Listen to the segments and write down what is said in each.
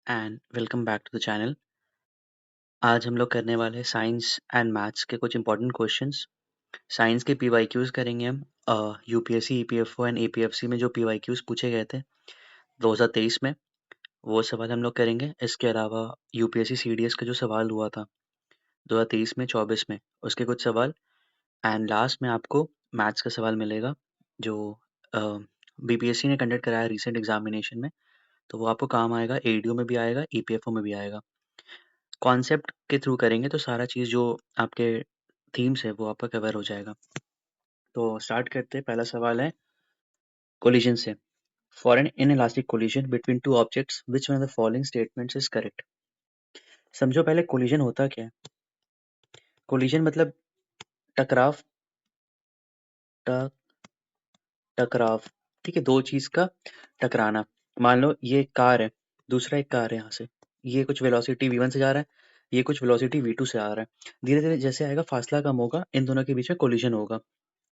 And welcome back to the channel. आज हम लोग करने वाले हैं साइंस एंड मैथ्स के कुछ इंपॉर्टेंट क्वेश्चंस। साइंस के पीवाईक्यूज करेंगे हम। यूपीएससी ईपीएफओ एंड एपीएफसी में जो पीवाईक्यूज पूछे गए थे 2023 में, वो सवाल हम लोग करेंगे। इसके अलावा यूपीएससी सीडीएस का जो सवाल हुआ था 2023 में 24 में, उसके कुछ सवाल। एंड लास्ट में आपको मैथ्स का सवाल मिलेगा जो बीपीएससी ने कंडक्ट कराया रिसेंट एग्जामिनेशन में, तो वो आपको काम आएगा। एडीओ में भी आएगा, ईपीएफओ में भी आएगा। कॉन्सेप्ट के थ्रू करेंगे तो सारा चीज़ जो आपके थीम्स है वो आपका कवर हो जाएगा। तो स्टार्ट करते हैं। पहला सवाल है कोलिजन से। For an inelastic collision between two objects which one of the following statements is correct. समझो पहले कोलिजन होता क्या है। कोलिजन मतलब टकराव, टकराव, ठीक है, दो चीज का टकराना। मान लो ये कार है, दूसरा एक कार है, यहाँ से ये कुछ वेलोसिटी v1 से जा रहा है, ये कुछ वेलोसिटी v2 से आ रहा है। धीरे धीरे जैसे आएगा, फासला कम होगा, इन दोनों के बीच में कोलिजन होगा।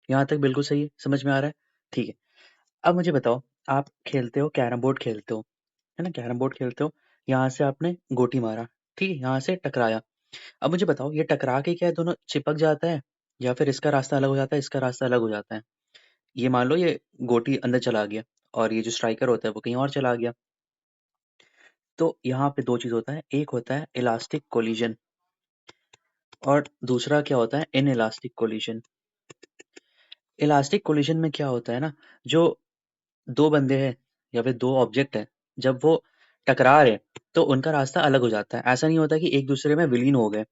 यहाँ तक बिल्कुल सही है, समझ में आ रहा है? ठीक है। अब मुझे बताओ, आप खेलते हो, कैरम बोर्ड खेलते हो, है ना, कैरम बोर्ड खेलते हो। यहाँ से आपने गोटी मारा, ठीक है, यहाँ से टकराया। अब मुझे बताओ, ये टकरा के क्या है, दोनों चिपक जाता है या फिर इसका रास्ता अलग हो जाता है, इसका रास्ता अलग हो जाता है। ये मान लो ये गोटी अंदर चला गया और ये जो स्ट्राइकर होता है वो कहीं और चला गया। तो यहाँ पे दो चीज होता है, एक होता है इलास्टिक कोलिजन और दूसरा क्या होता है, in elastic collision. Elastic collision में क्या होता है ना, जो दो बंदे हैं या फिर दो ऑब्जेक्ट है, जब वो टकरा रहे तो उनका रास्ता अलग हो जाता है। ऐसा नहीं होता कि एक दूसरे में विलीन हो गए,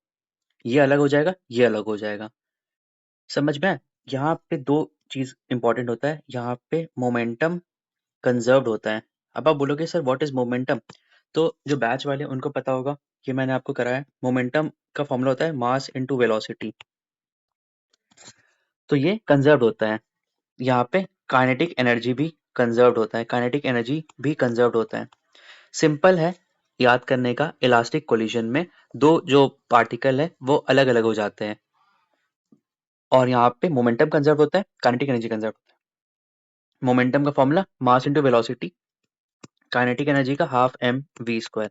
ये अलग हो जाएगा, ये अलग हो जाएगा। समझ में आया? यहाँ पे दो चीज इंपॉर्टेंट होता है। यहाँ पे मोमेंटम कंजर्व्ड होता है। अब आप बोलोगे सर व्हाट इज मोमेंटम, तो जो बैच वाले हैं, उनको पता होगा, ये मैंने आपको कराया। मोमेंटम का फॉर्मूला होता है मास इनटू वेलोसिटी, तो ये कंजर्व्ड होता है। यहाँ पे काइनेटिक एनर्जी भी कंजर्व्ड होता है, काइनेटिक एनर्जी भी कंजर्व्ड होता है। सिंपल है याद करने का। इलास्टिक कोलिजन में दो जो पार्टिकल है वो अलग अलग हो जाते हैं और यहाँ पे मोमेंटम कंजर्व होता है, काइनेटिक एनर्जी कंजर्व होता है। मोमेंटम का formula mass into velocity, kinetic energy का हाफ एम वी स्क्वायर।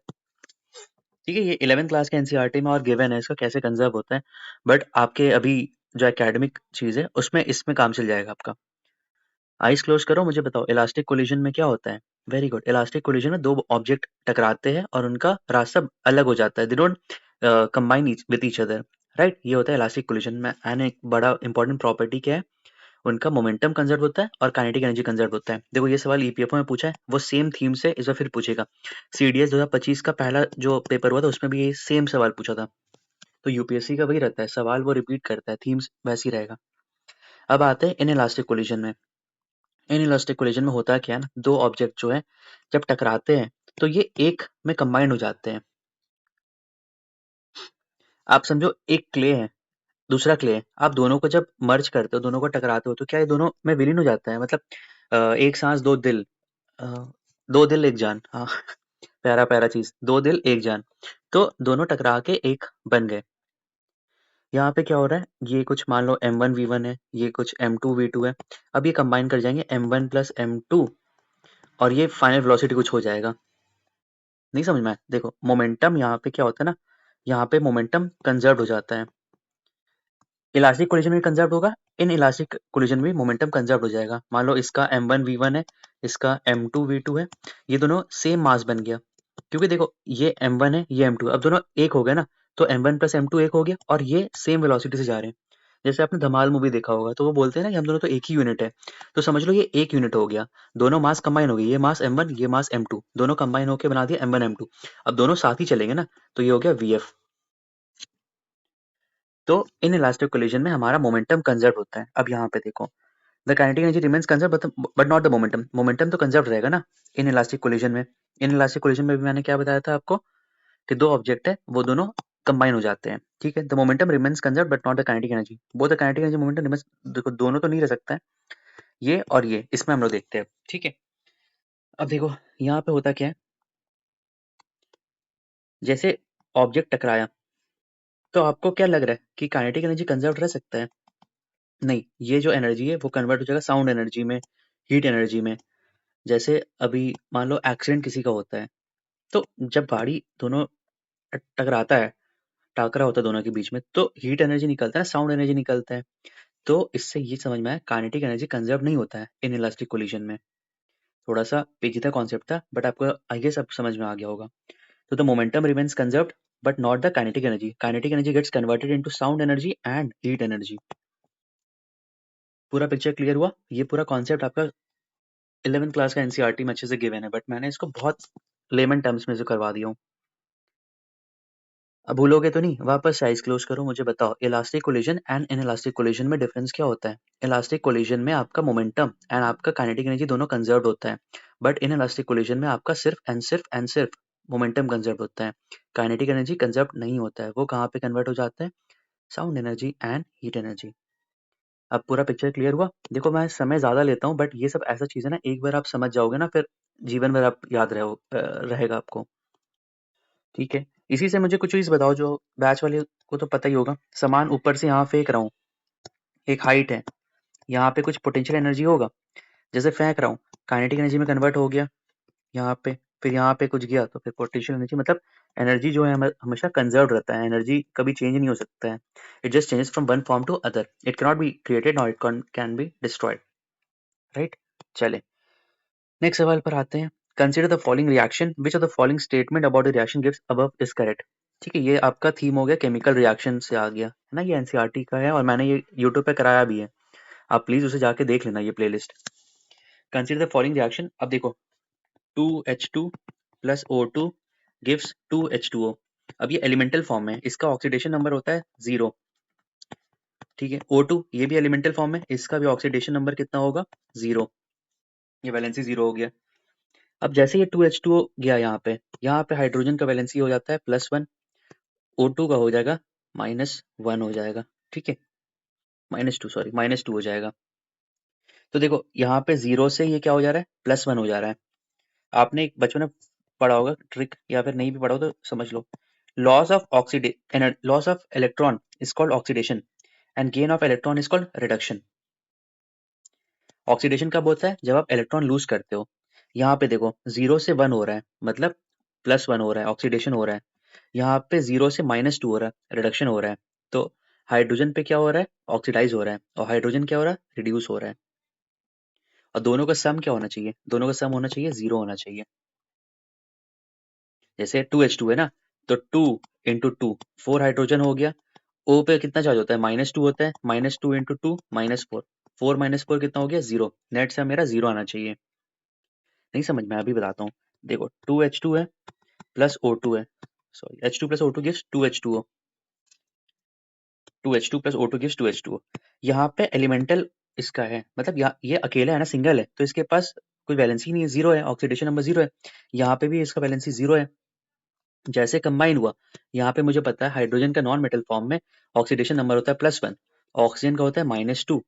ठीक है, ये 11th क्लास के एनसीईआरटी में और गिवन है इसका कैसे कंजर्व होता है, बट आपके अभी जो एकेडमिक चीज है उसमें इसमें काम चल जाएगा आपका। आइस क्लोज करो, मुझे बताओ इलास्टिक कोलिजन में क्या होता है। Very good. इलास्टिक कोलिजन में दो ऑब्जेक्ट टकराते हैं और उनका रास्ता अलग हो जाता है, they don't combine with each other, right. ये होता है इलास्टिक कोलिजन में। एंड एक बड़ा इंपॉर्टेंट प्रॉपर्टी क्या है, उनका मोमेंटम कंजर्व होता है और काइनेटिक एनर्जी कंजर्व होता है। देखो ये सवाल ईपीएफओ में पूछा है, वो सेम थीम से इस बार फिर पूछेगा। सीडीएस 2025 का पहला जो पेपर हुआ था उसमें भी ये सेम सवाल पूछा था। तो यूपीएससी का वही रहता है, सवाल वो रिपीट करता है, थीम्स वैसी रहेगा। अब आते हैं इन इलास्टिक कोलिजन में। इन इलास्टिक कोलिजन में होता क्या है ना, दो ऑब्जेक्ट जो है जब टकराते हैं तो ये एक में कंबाइंड हो जाते हैं। आप समझो एक क्ले है, दूसरा क्ले है, आप दोनों को जब मर्ज करते हो, दोनों को टकराते हो, तो क्या ये दोनों में विलीन हो जाता है। मतलब एक सांस दो दिल, अ, दो दिल एक जान, हाँ प्यारा प्यारा चीज, दो दिल एक जान। तो दोनों टकरा के एक बन गए। यहाँ पे क्या हो रहा है, ये कुछ मान लो m1 v1 है, ये कुछ m2 v2 है। अब ये कंबाइन कर जाएंगे m1 प्लस m2 और ये फाइनल वेलोसिटी कुछ हो जाएगा। नहीं समझ में आया? देखो मोमेंटम यहाँ पे क्या होता है ना, यहाँ पे मोमेंटम कंजर्व हो जाता है। इलास्टिक कोलिजन में कंजर्व होगा, इन इलास्टिक कोलिजन में मोमेंटम कंजर्व हो जाएगा। मान लो इसका m1 v1 है, इसका m2 v2 है, ये दोनों सेम मास बन गया। क्योंकि देखो ये m1 है, ये m2 है, अब दोनों एक हो गए ना, तो m1 प्लस m2 एक हो गया और ये सेम वेलोसिटी से जा रहे हैं। जैसे आपने धमाल मूवी देखा होगा, तो वो बोलते हैं ना कि हम दोनों तो एक ही यूनिट है, तो समझ लो ये एक यूनिट हो गया। दोनों मास कंबाइन हो गई, ये मास m1, ये मास m2, दोनों कंबाइन होकर बना दिया m1 m2। अब दोनों साथ ही चलेंगे ना, तो ये हो गया vf। तो इन इलास्टिक कोलिजन में हमारा मोमेंटम कंजर्व होता है। अब यहाँ पे देखो, the kinetic energy remains conserve but not the momentum. Momentum तो कंजर्व रहेगा ना इन इलास्टिक कोलिजन में। इन इलास्टिक कोलिजन में भी मैंने क्या बताया था आपको कि दो ऑब्जेक्ट है वो दोनों कंबाइन हो जाते हैं, ठीक है। The momentum remains conserve but not the kinetic energy. Both the kinetic energy momentum remains, देखो दोनों तो नहीं रह सकता है, ये और ये, इसमें हम लोग देखते हैं, ठीक है। अब देखो यहाँ पे होता क्या है, जैसे ऑब्जेक्ट टकराया, तो आपको क्या लग रहा है कि काइनेटिक एनर्जी कंजर्व रह सकता है? नहीं, ये जो एनर्जी है वो कन्वर्ट हो जाएगा साउंड एनर्जी में, हीट एनर्जी में। जैसे अभी मान लो एक्सीडेंट किसी का होता है, तो जब गाड़ी दोनों टकराता है, टाकरा होता है दोनों के बीच में, तो हीट एनर्जी निकलता है, साउंड एनर्जी निकलता है। तो इससे ये समझ में आया काइनेटिक एनर्जी कंजर्व नहीं होता है इन इलास्टिक कोलिजन में। थोड़ा सा पेचीदा कॉन्सेप्ट था, बट आपको आई गेस अब समझ में आ गया होगा। तो the momentum remains conserved but not the kinetic energy. Kinetic energy gets converted into sound energy and heat energy. पूरा पिक्चर क्लियर हुआ? ये पूरा कॉन्सेप्ट आपका 11th क्लास का एनसीईआरटी में अच्छे से गिवन है, बट मैंने इसको बहुत लेमन टर्म्स में से करवा दिया हूँ। अब भूलोगे तो नहीं? वापस आइज क्लोज करो, मुझे बताओ elastic collision and inelastic collision में डिफरेंस क्या होता है? इलास्टिक कोलिजन में आपका मोमेंटम एंड आपका काइनेटिक एनर्जी दोनों कंजर्व्ड होता है, बट इनइलास्टिक कोलिजन में आपका सिर्फ मोमेंटम कंजर्व्ड होता है। काइनेटिक एनर्जी कंजर्व्ड नहीं होता है। वो कहाँ पे कन्वर्ट हो जाता है? Sound energy and heat energy. अब पूरा पिक्चर क्लियर हुआ? देखो मैं समय ज़्यादा लेता हूँ, बट ये सब ऐसा चीज़ है ना, एक बार आप समझ जाओगे ना, फिर जीवन भर आप याद रहेगा आपको। ठीक है, इसी से मुझे कुछ चीज़ बताओ जो बैच वाले को तो पता ही होगा। सामान ऊपर से यहाँ फेंक रहा हूँ, एक हाइट है, यहाँ पे कुछ पोटेंशियल एनर्जी होगा, जैसे फेंक रहा हूँ काइनेटिक एनर्जी में कन्वर्ट हो गया यहाँ पे, फिर यहाँ पे कुछ गया तो फिर पोटेंशियल एनर्जी, मतलब एनर्जी जो है हमेशा कंजर्व रहता है, एनर्जी कभी चेंज नहीं हो सकता है। It just changes from one form to other, it can not be created not it can be destroyed, right? चले नेक्स्ट सवाल पर आते हैं। Consider the following reaction, which of the following statement about the reaction gives above is correct. ठीक है, ये आपका theme हो गया, केमिकल रिएक्शन से आ गया है ना, ये एनसीईआरटी का है और मैंने ये यूट्यूब पे कराया भी है, आप प्लीज उसे जाके देख लेना ये playlist. Consider the following reaction. अब देखो 2H2 plus O2 gives 2H2O। अब ये एलिमेंटल फॉर्म में, इसका ऑक्सीडेशन नंबर होता है 0। ठीक है, O2 ये भी एलिमेंटल फॉर्म में, इसका भी ऑक्सीडेशन नंबर कितना होगा? 0। ये वैलेंसी 0 हो गया। अब जैसे ये 2H2O गया यहाँ पे हाइड्रोजन का वैलेंसी हो जाता है +1, O2 का हो जाएगा -1 हो जाएगा। ठीक है, -2 हो जाएगा। तो देखो यहाँ पे 0 से ये क्या हो जा रहा है? +1 हो जा रहा है। आपने एक बचपन में पढ़ा होगा ट्रिक, या फिर नहीं भी पढ़ा हो तो समझ लो। Loss of electron is called oxidation and gain of electron is called reduction. Oxidation कब होता है? जब आप इलेक्ट्रॉन लूज करते हो। यहाँ पे देखो 0 से 1 हो रहा है, मतलब +1 हो रहा है, ऑक्सीडेशन हो रहा है। यहाँ पे 0 से -2 हो रहा है, रिडक्शन हो रहा है। तो हाइड्रोजन पे क्या हो रहा है? ऑक्सीडाइज हो रहा है, और हाइड्रोजन क्या हो रहा है? रिड्यूस हो रहा है। और दोनों का सम क्या होना चाहिए? दोनों का सम होना चाहिए 0 होना चाहिए। जैसे 2H2 है ना, तो 2 इंटू 2 4 हाइड्रोजन हो गया। O पे कितना चार्ज होता है? -2 होता है, -2 इंटू 2 -4, 4 -4 कितना हो गया? 0। नेट से मेरा 0 आना चाहिए। नहीं समझ में? अभी बताता हूँ। देखो 2H2 है प्लस O2 है, sorry H2 plus O2 gives 2H2O, 2H2 plus O2 gives 2H2O। यहाँ पे एलिमेंटल इसका है, मतलब ये अकेला है ना, सिंगल है, तो इसके पास कोई वैलेंसी नहीं है, 0 है, ऑक्सीडेशन नंबर 0 है। यहाँ पे भी इसका वैलेंसी 0 है। जैसे कंबाइन हुआ, यहाँ पे मुझे पता है हाइड्रोजन का नॉन मेटल फॉर्म में ऑक्सीडेशन नंबर होता है +1, ऑक्सीजन का होता है -2,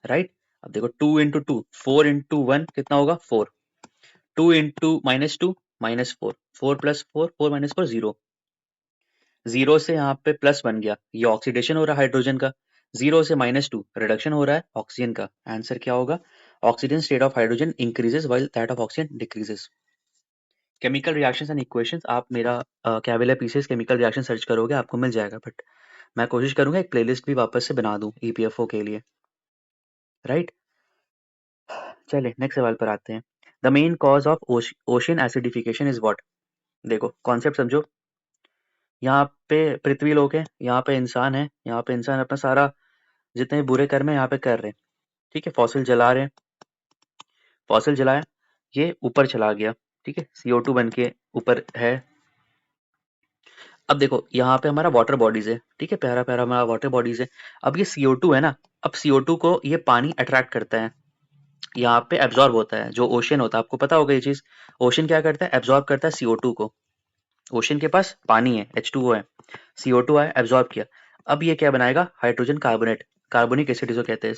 राइट? अब देखो 2 इंटू 2 4 इंटू 1 कितना होगा? 4। 2 इंटू -2 -4, 4 प्लस 4 4 माइनस 4 0। 0 से यहाँ पे +1 गया, ये ऑक्सीडेशन हो रहा है हाइड्रोजन का। 0 से -2 रिडक्शन हो रहा है ऑक्सीजन का। आंसर क्या होगा? Oxygen state of hydrogen increases while that of oxygen decreases. Chemical reactions and equations, आप मेरा कैविला पीसीएस केमिकल रिएक्शन सर्च करोगे आपको मिल जाएगा, बट मैं कोशिश करूंगा एक प्लेलिस्ट भी वापस से बना दूं ईपीएफओ के लिए, राइट? चलिए नेक्स्ट सवाल पर आते हैं। The main cause of ocean acidification is what? देखो कॉन्सेप्ट समझो। यहाँ पे पृथ्वी लोक है, यहाँ पे इंसान है, यहाँ पे इंसान अपना सारा जितने भी बुरे कर्म है यहाँ पे कर रहे हैं। ठीक है, फॉसिल जला रहे हैं, फॉसिल जलाया, ये ऊपर चला गया। ठीक है, CO2 बन के ऊपर है। अब देखो यहाँ पे हमारा वाटर बॉडीज है, ठीक है, प्यारा प्यारा हमारा वाटर बॉडीज है। अब ये CO2 है ना, अब CO2 को ये पानी अट्रैक्ट करता है, यहाँ पे एब्जॉर्ब होता है। जो ओशन होता है, आपको पता होगा ये चीज, ओशन क्या करता है? एब्जॉर्ब करता है CO2 को। ओशन के पास पानी है, H2O है, CO2 आया, एब्जॉर्ब किया। अब ये क्या बनाएगा? हाइड्रोजन कार्बोनेट, कार्बोनिक एसिड जो कहते हैं,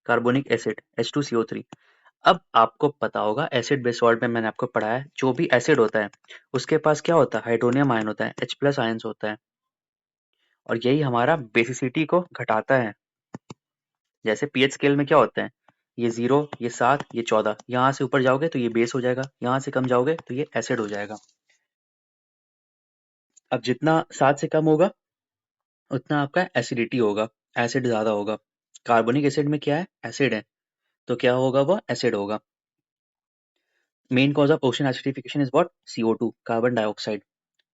कार्बोनिक एसिड H2CO3। अब आपको पता होगा एसिड बेस सॉल्ट में मैंने आपको पढ़ाया है, जो भी एसिड होता है उसके पास क्या होता है? हाइड्रोनियम आयन होता है, H+ आयन्स होता है, और यही हमारा बेसिसिटी को घटाता है। जैसे पीएच स्केल में क्या होता है? ये 0, ये 7, ये 14। यहाँ से ऊपर जाओगे तो ये बेस हो जाएगा, यहाँ से कम जाओगे तो ये एसिड हो जाएगा। अब जितना 7 से कम होगा उतना आपका एसिडिटी होगा, एसिड ज़्यादा होगा। कार्बोनिक एसिड में क्या है? एसिड है, तो क्या होगा? वो एसिड होगा। Main cause of ocean acidification is what? CO2, carbon dioxide,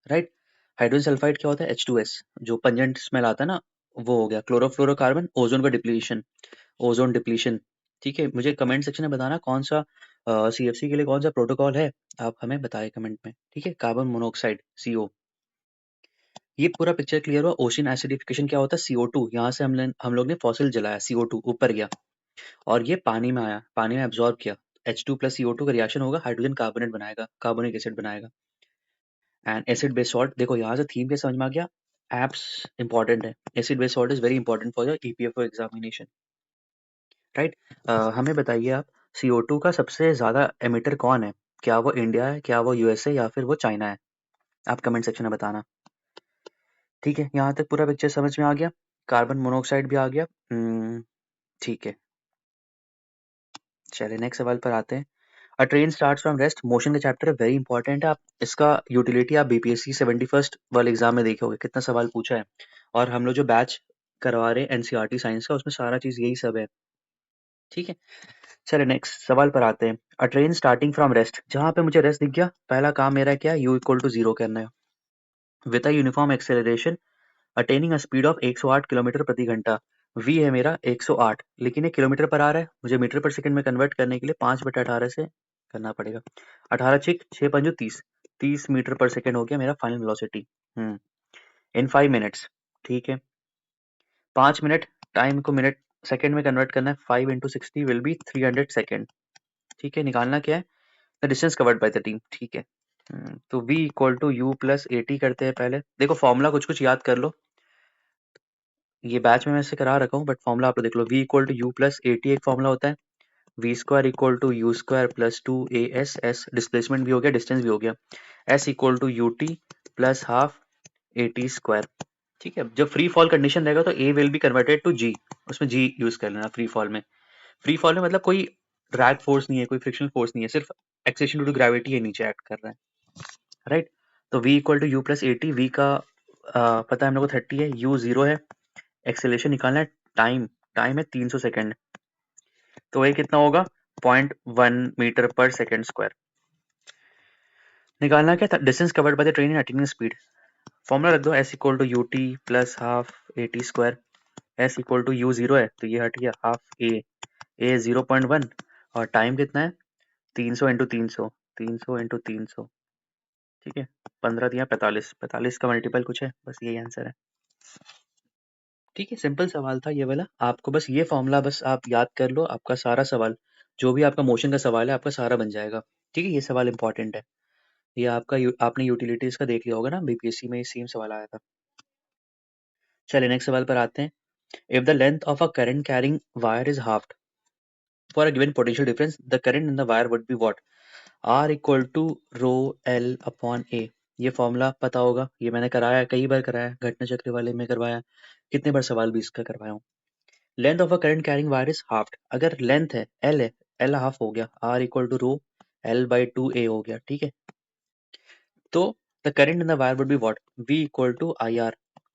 right. Hydrogen sulphide क्या होता है? H2S, जो पंजेंट स्मेल आता है ना, वो हो गया। क्लोरोफ्लोरोकार्बन, ओजोन का डिप्लीशन, ओजोन डिप्लीशन। ठीक है, मुझे कमेंट सेक्शन में बताना कौन सा CFC के लिए कौन सा प्रोटोकॉल है, आप हमें बताएं कमेंट में। ठीक है, कार्बन मोनोऑक्साइड CO। ये पूरा पिक्चर क्लियर हुआ। ओशन एसिडिफिकेशन क्या होता है? CO2, यहाँ से हम लोग ने फॉसिल जलाया, CO2 ऊपर गया और ये पानी में आया, पानी में एब्जॉर्ब किया। H2 प्लस CO2 का रिएक्शन होगा, हाइड्रोजन कार्बोनेट बनाएगा, कार्बोनिक एसिड बनाएगा। एंड एसिड बेस सॉल्ट, देखो यहाँ से थीम क्या समझ में आ गया? एप्स इंपॉर्टेंट है। Acid base salt is very important for your EPFO examination, right. हमें बताइए आप, CO2 का सबसे ज्यादा एमिटर कौन है? क्या वो इंडिया है, क्या वो USA, या फिर वो चाइना है? आप कमेंट सेक्शन में बताना। ठीक है, यहाँ तक पूरा पिक्चर समझ में आ गया। कार्बन मोनोऑक्साइड भी आ गया। ठीक है, चलिए नेक्स्ट सवाल पर आते हैं। अ train starts from rest, motion का चैप्टर है, वेरी इंपॉर्टेंट है। आप इसका यूटिलिटी आप BPSC 71st वाले एग्जाम में देखे होगे, कितना सवाल पूछा है। और हम लोग जो बैच करवा रहे हैं NCERT साइंस का, उसमें सारा चीज यही सब है। ठीक है, चलिए नेक्स्ट सवाल पर आते हैं। अ ट्रेन स्टार्टिंग फ्रॉम रेस्ट, जहां पे मुझे रेस्ट दिख गया, पहला काम मेरा क्या है? U=0 करना है। With a uniform acceleration attaining a speed of 108 kilometre प्रति घंटा। V है मेरा 108, लेकिन ये किलोमीटर पर आ रहा है, मुझे मीटर पर सेकंड में कन्वर्ट करने के लिए 5/18 से करना पड़ेगा। 18 छिक 6 पंजू 30, 30 मीटर पर सेकंड हो गया मेरा फाइनल वेलोसिटी। इन 5 मिनट्स। ठीक है, 5 मिनट, टाइम को मिनट सेकंड में कन्वर्ट करना है। 5 × 60 विल बी 300 सेकंड। ठीक है, निकालना क्या है? The distance covered by the team. ठीक है, तो V=U+AT करते हैं। पहले देखो फॉर्मूला कुछ कुछ याद कर लो, ये बैच में वैसे करा रखा हूँ, बट फॉर्मूला आप लोग देख लो। V=U+AT एक फॉर्मूला होता है। V² = U² + 2AS, S displacement भी हो गया, डिस्टेंस भी हो गया। S=UT + ½ AT²। ठीक है, जब फ्री फॉल कंडीशन रहेगा तो A will be converted to G, उसमें G यूज कर लेना फ्री फॉल में। फ्री फॉल में मतलब कोई ड्रैग फोर्स नहीं है, कोई फ्रिक्शनल फोर्स नहीं है, सिर्फ एक्सेशन ड्यू टू ग्रेविटी है, नीचे एक्ट कर रहा है, राइट। तो V=U+AT, V का पता है हम लोग को 30 है, U 0 है, एक्सेलरेशन निकालना है। टाइम, टाइम है 300 सेकंड, तो ये कितना होगा? 0.1 मीटर पर सेकंड स्क्वायर। निकालना क्या था? Distance covered by the train in attaining speed. Formula रख दो, S=UT + ½ AT²। S=U 0 है तो ये हट गया, ½ A 0.1, और टाइम कितना है? 300 × 300, 300 × 300। ठीक है, 15 दिया 45, 45 का मल्टीपल कुछ है, बस यही आंसर है। ठीक है, सिंपल सवाल था ये वाला। आपको बस ये फॉर्मूला बस आप याद कर लो, आपका सारा सवाल, जो भी आपका मोशन का सवाल है, आपका सारा बन जाएगा। ठीक है, ये सवाल इंपॉर्टेंट है। ये आपका आपने यूटिलिटीज का देख लिया होगा ना, BPSC में सेम सवाल आया था। चलिए नेक्स्ट सवाल पर आते हैं। If the length of a current carrying wire is halved for a given potential difference, the current in the wire would be what? R=ρL/A। ये फॉर्मूला पता होगा, ये मैंने कराया है, कई बार कराया है, घटना चक्र वाले में करवाया, कितने बार सवाल भी इसका करवाया हूँ। Length of a current carrying wire is halved, अगर लेंथ है L है, L हाफ हो गया, R=ρL/2A हो गया। ठीक है, तो the current in the wire would be what? V=IR।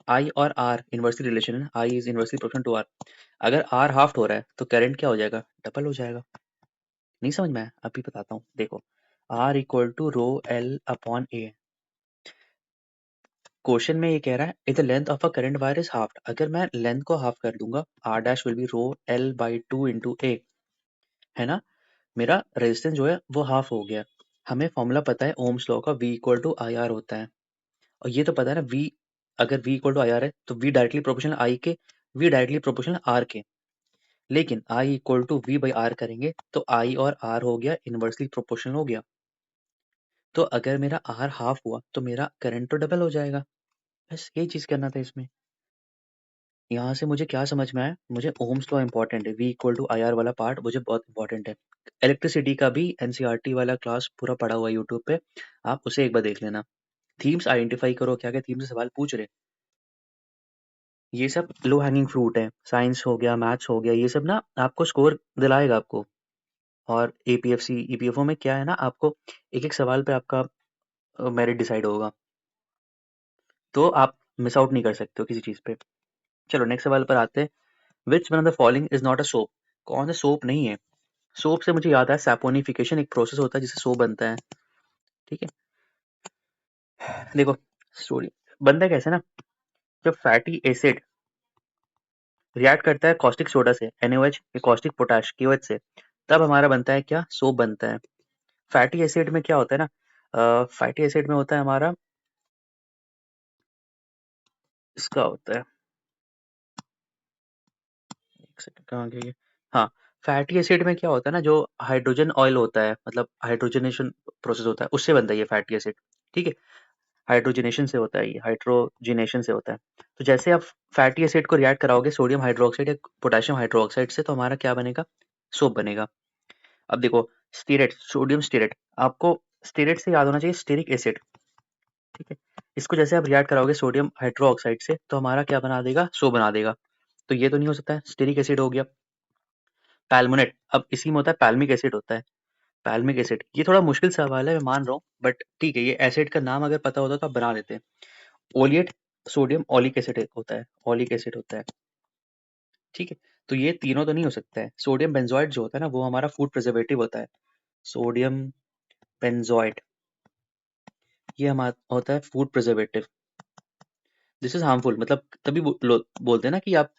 I और R इनवर्सली रिलेशन है, I is inversely proportional to R। अगर R हाफ हो रहा है तो करंट क्या हो जाएगा? डबल हो जाएगा। नहीं समझ में आया? अभी बताता हूँ, देखो। R=ρL/A। क्वेश्चन में ये कह रहा है if the length of a current wire is half, अगर मैं लेंथ को हाफ कर दूंगा, R' will be ρL/2 × A, है ना। मेरा रेजिस्टेंस जो है वो हाफ हो गया। हमें फॉर्मूला पता है ओम्स लॉ का, V=IR होता है, और ये तो पता है ना, V, अगर V=IR है तो V डायरेक्टली प्रोपोर्शनल I के, V डायरेक्टली प्रोपोर्शनल R के। लेकिन I=V/R करेंगे तो I और R हो गया इनवर्सली प्रोपोर्शनल हो गया। तो अगर मेरा R हाफ हुआ तो मेरा करंट तो डबल हो जाएगा। बस यही चीज करना था इसमें। यहाँ से मुझे क्या समझ में आया? मुझे ओम्स लॉ इंपॉर्टेंट है, V=IR वाला पार्ट मुझे बहुत इंपॉर्टेंट है। इलेक्ट्रिसिटी का भी NCERT वाला क्लास पूरा पड़ा हुआ है यूट्यूब पे, आप उसे एक बार देख लेना। थीम्स आइडेंटिफाई करो, क्या क्या थीम से सवाल पूछ रहे। ये सब लो हैंगिंग फ्रूट है, साइंस हो गया, मैथ्स हो गया, ये सब ना आपको स्कोर दिलाएगा आपको। और एपीएफसी ईपीएफओ में क्या है ना, आपको एक एक सवाल पे आपका मेरिट डिसाइड होगा, तो आप मिस आउट नहीं कर सकते हो किसी चीज पे। चलो नेक्स्ट सवाल पर आते हैं। विच one of the following is not a soap? कौन सा सोप नहीं है? सोप से मुझे याद है सैपोनिफिकेशन एक प्रोसेस होता है जिससे सोप बनता है। ठीक है, देखो स्टोरी बनता कैसे ना, जब फैटी एसिड रिएक्ट करता है कॉस्टिक सोडा से NaOH या कॉस्टिक पोटाश KOH से, तब हमारा बनता है क्या, सोप बनता है। फैटी एसिड में क्या होता है ना, फैटी एसिड में होता है हमारा, इसका होता है, एक सेकंड कहाँ गई ये? हाँ, फैटी एसिड में क्या होता है ना, जो हाइड्रोजन ऑयल होता है, मतलब हाइड्रोजनेशन प्रोसेस होता है, उससे बनता है ये फैटी एसिड। ठीक है, हाइड्रोजनेशन से होता है, ये हाइड्रोजनेशन से होता है। तो जैसे आप फैटी एसिड को रिएक्ट कराओगे सोडियम हाइड्रोक्साइड या पोटेशियम हाइड्रोक्साइड से, तो हमारा क्या बनेगा, सोप बनेगा। अब देखो स्टीरेट, सोडियम स्टीरेट, आपको स्टीरेट से याद होना चाहिए स्टेरिक एसिड। ठीक है, इसको जैसे आप रिएक्ट कराओगे सोडियम हाइड्रोक्साइड से, तो हमारा क्या बना देगा, सो बना देगा। तो ये तो नहीं हो सकता है, स्टेरिक एसिड हो गया। पैल्मोनेट, अब इसी में होता है पैल्मिक एसिड होता है। पैल्मिक एसिड, ये थोड़ा मुश्किल सवाल है, मैं मान रहा हूँ, बट ठीक है, ये एसिड का नाम अगर पता होता तो आप बना लेते हैं। ओलिएट, सोडियम ऑलिक एसिड होता है, ऑलिक एसिड होता है। ठीक है, तो ये तीनों तो नहीं हो सकता है। सोडियम बेंजोइड जो होता है ना, वो हमारा फूड प्रिजर्वेटिव होता है। सोडियम बेंजोइड, ये हमारा होता है food preservative. This is harmful, मतलब तभी बोलते हैं ना कि आप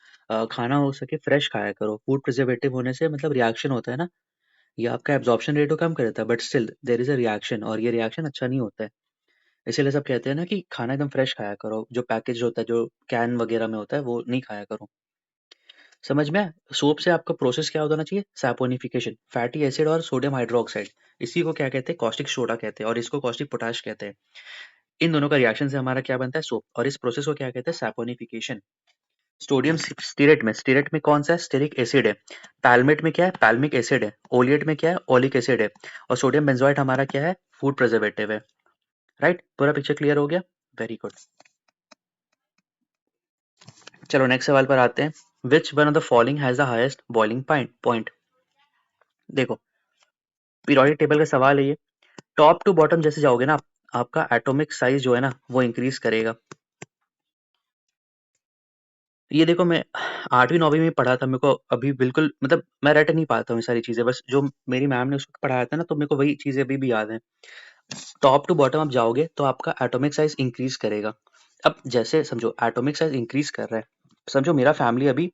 खाना हो सके फ्रेश खाया करो। फूड प्रिजर्वेटिव होने से मतलब रिएक्शन होता है ना, ये आपका एब्जॉर्प्शन रेट को कम कर देता है, but still there is a reaction, और ये रिएक्शन अच्छा नहीं होता है। इसीलिए सब कहते हैं ना कि खाना एकदम फ्रेश खाया करो, जो पैकेज होता है, जो कैन वगैरह में होता है, वो नहीं खाया करो। समझ में आया? सोप से आपका प्रोसेस क्या होना चाहिए, सैपोनिफिकेशन, फैटी एसिड और सोडियम हाइड्रोक्साइड, इसी को क्या कहते हैं, कॉस्टिक सोडा कहते हैं, और इसको कॉस्टिक पोटाश कहते हैं। इन दोनों का रिएक्शन से हमारा क्या बनता है, सोप, और इस प्रोसेस को क्या कहते हैं, सैपोनिफिकेशन। सोडियम स्टीरेट में कौन सा है, स्टेरिक एसिड है। पैल्मेट में क्या है, पैल्मिक एसिड है। ओलिएट में क्या है, ओलिक एसिड है। और सोडियम बेंजोइट हमारा क्या है, फूड प्रिजर्वेटिव है। राइट, पूरा पिक्चर क्लियर हो गया, वेरी गुड। चलो नेक्स्ट सवाल पर आते हैं। विच one of the following has the highest boiling point? देखो पीरियोडिक टेबल का सवाल है ये। टॉप टू बॉटम जैसे जाओगे ना, आपका एटॉमिक साइज जो है ना, वो इंक्रीज करेगा। ये देखो मैं 8वीं 9वीं में पढ़ा था, मेरे को अभी बिल्कुल मतलब मैं रट नहीं पाता हूँ ये सारी चीजें, बस जो मेरी मैम ने उसको पढ़ाया था ना, तो मेरे को वही चीजें अभी भी याद है। टॉप टू बॉटम आप जाओगे तो आपका एटॉमिक साइज इंक्रीज करेगा। अब जैसे समझो एटॉमिक साइज इंक्रीज कर रहा है, समझो मेरा फैमिली अभी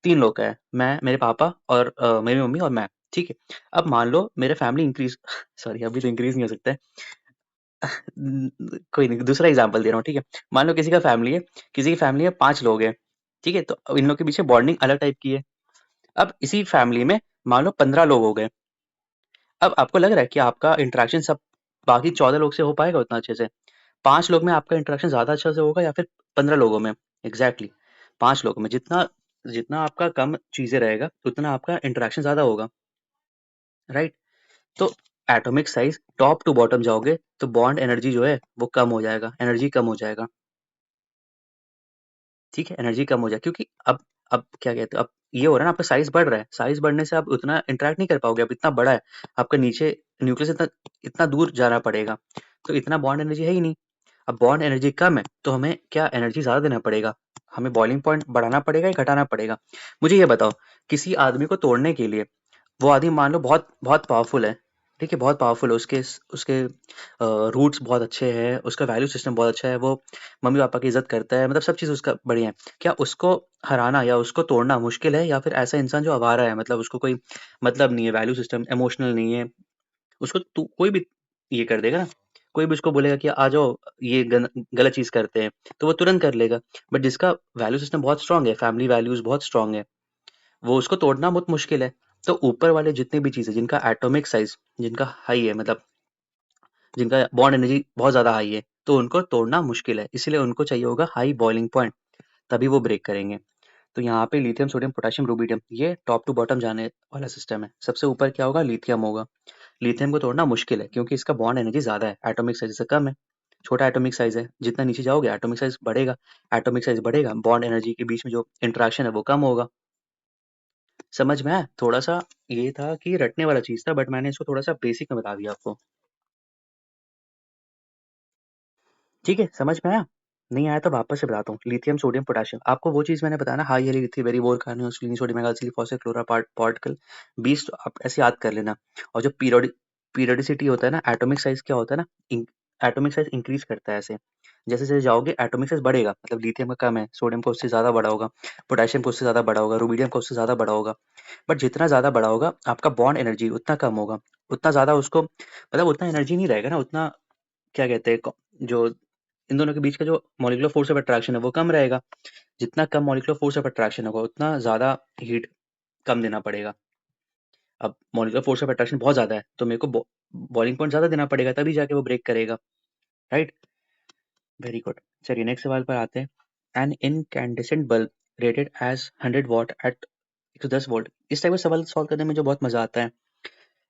3 लोग का है, मैं, मेरे पापा और मेरी मम्मी और मैं। ठीक है, अब मान लो मेरे फैमिली इंक्रीज सॉरी अभी तो इंक्रीज नहीं हो सकता है। कोई नहीं, दूसरा एग्जांपल दे रहा हूँ। ठीक है, मान लो किसी का फैमिली है, किसी की फैमिली में 5 लोग हैं। ठीक है, तो अब इन लोग के पीछे बॉन्डिंग अलग टाइप की है। अब इसी फैमिली में मान लो 15 लोग हो गए। अब आपको लग रहा है कि आपका इंटरेक्शन सब बाकी 14 लोग से हो पाएगा उतना अच्छे से? 5 लोग में आपका इंटरेक्शन ज्यादा अच्छा से होगा या फिर 15 लोगों में? Exactly exactly. 5 लोगों में जितना जितना आपका कम चीजें रहेगा उतना आपका इंटरेक्शन ज्यादा होगा। राइट, तो atomic size top to bottom जाओगे तो बॉन्ड एनर्जी जो है वो कम हो जाएगा, एनर्जी कम हो जाएगा। ठीक है, एनर्जी कम हो जाए, क्योंकि अब क्या कहते हैं, अब ये हो रहा है ना, आपका साइज बढ़ रहा है, साइज बढ़ने से आप उतना इंटरेक्ट नहीं कर पाओगे, अब इतना बड़ा है आपका, नीचे न्यूक्लियस इतना इतना दूर जाना पड़ेगा, तो इतना बॉन्ड एनर्जी है ही नहीं। अब बॉन्ड एनर्जी कम है तो हमें क्या एनर्जी ज्यादा देना पड़ेगा, हमें बॉइलिंग पॉइंट बढ़ाना पड़ेगा या घटाना पड़ेगा? मुझे ये बताओ, किसी आदमी को तोड़ने के लिए, वो आदमी मान लो बहुत बहुत पावरफुल है, ठीक है, बहुत पावरफुल है, उसके उसके रूट्स बहुत अच्छे हैं, उसका वैल्यू सिस्टम बहुत अच्छा है, वो मम्मी पापा की इज्जत करता है, मतलब सब चीज़ उसका बढ़िया है। क्या उसको हराना या उसको तोड़ना मुश्किल है, या फिर ऐसा इंसान जो आवारा है, मतलब उसको कोई मतलब नहीं है, वैल्यू सिस्टम इमोशनल नहीं है, उसको तू कोई भी ये कर देगा ना, कोई भी उसको बोलेगा कि आ जाओ ये गलत चीज करते हैं, तो वो तुरंत कर लेगा। बट जिसका वैल्यू सिस्टम बहुत स्ट्रांग है, फैमिली वैल्यूज बहुत स्ट्रांग है, वो उसको तोड़ना बहुत मुश्किल है। तो ऊपर वाले जितने भी चीजें जिनका एटॉमिक साइज जिनका हाई है, मतलब जिनका बॉन्ड एनर्जी बहुत ज्यादा हाई है, तो उनको तोड़ना मुश्किल है, इसलिए उनको चाहिए होगा हाई बॉइलिंग पॉइंट, तभी वो ब्रेक करेंगे। तो यहाँ पे लिथियम सोडियम पोटेशियम रुबिडियम ये टॉप टू बॉटम जाने वाला सिस्टम है। सबसे ऊपर क्या होगा, लिथियम होगा। लिथियम को तोड़ना मुश्किल है क्योंकि इसका बॉन्ड एनर्जी ज्यादा है, एटॉमिक साइज से कम है। छोटा एटॉमिक साइज है, जितना नीचे जाओगे एटॉमिक साइज बढ़ेगा, एटॉमिक साइज बढ़ेगा, बॉन्ड एनर्जी के बीच में जो इंटरेक्शन है वो कम होगा। समझ में आया? थोड़ा सा ये था कि रटने वाला चीज था, बट मैंने इसको थोड़ा सा बेसिक में बता दिया आपको। ठीक है, समझ में आया? नहीं आया तो वापस से बताता हूँ। लिथियम, सोडियम, पोटेशियम, आपको वो चीज मैंने बताया ना, high lithium very bore carbonyl sodium मेगासिल फॉस्फेट क्लोरा पार्टिकल 20, तो आप ऐसे याद कर लेना। और जो पीरियोडिसिटी होता है ना, एटॉमिक साइज क्या होता है ना, एटॉमिक साइज इंक्रीज करता है ऐसे, जैसे जैसे जाओगे एटॉमिक साइज बढ़ेगा, मतलब लिथियम का कम है, सोडियम का उससे ज्यादा बड़ा होगा, पोटेशियम का उससे ज्यादा बड़ा होगा, रुबिडियम का उससे ज्यादा बड़ा होगा। बट जितना ज्यादा बड़ा होगा आपका बॉन्ड एनर्जी उतना कम होगा, उतना ज्यादा उसको मतलब उतना एनर्जी नहीं रहेगा ना, उतना क्या कहते हैं जो इन दोनों के बीच का जो मॉलिक्यूलर फोर्स ऑफ अट्रैक्शन है वो कम रहेगा। जितना कम मॉलिक्यूलर फोर्स ऑफ अट्रैक्शन होगा उतना ज्यादा हीट कम देना पड़ेगा। अब मॉलिक्यूलर फोर्स ऑफ अट्रैक्शन बहुत ज्यादा है तो मेरे को बॉइलिंग पॉइंट ज्यादा देना पड़ेगा, तभी जाके वो ब्रेक करेगा। Right, very good. चलिए नेक्स्ट सवाल पर आते हैं। An incandescent bulb rated as 100 watt at 110 volt, इस टाइप का सवाल सॉल्व करने में जो बहुत मजा आता है,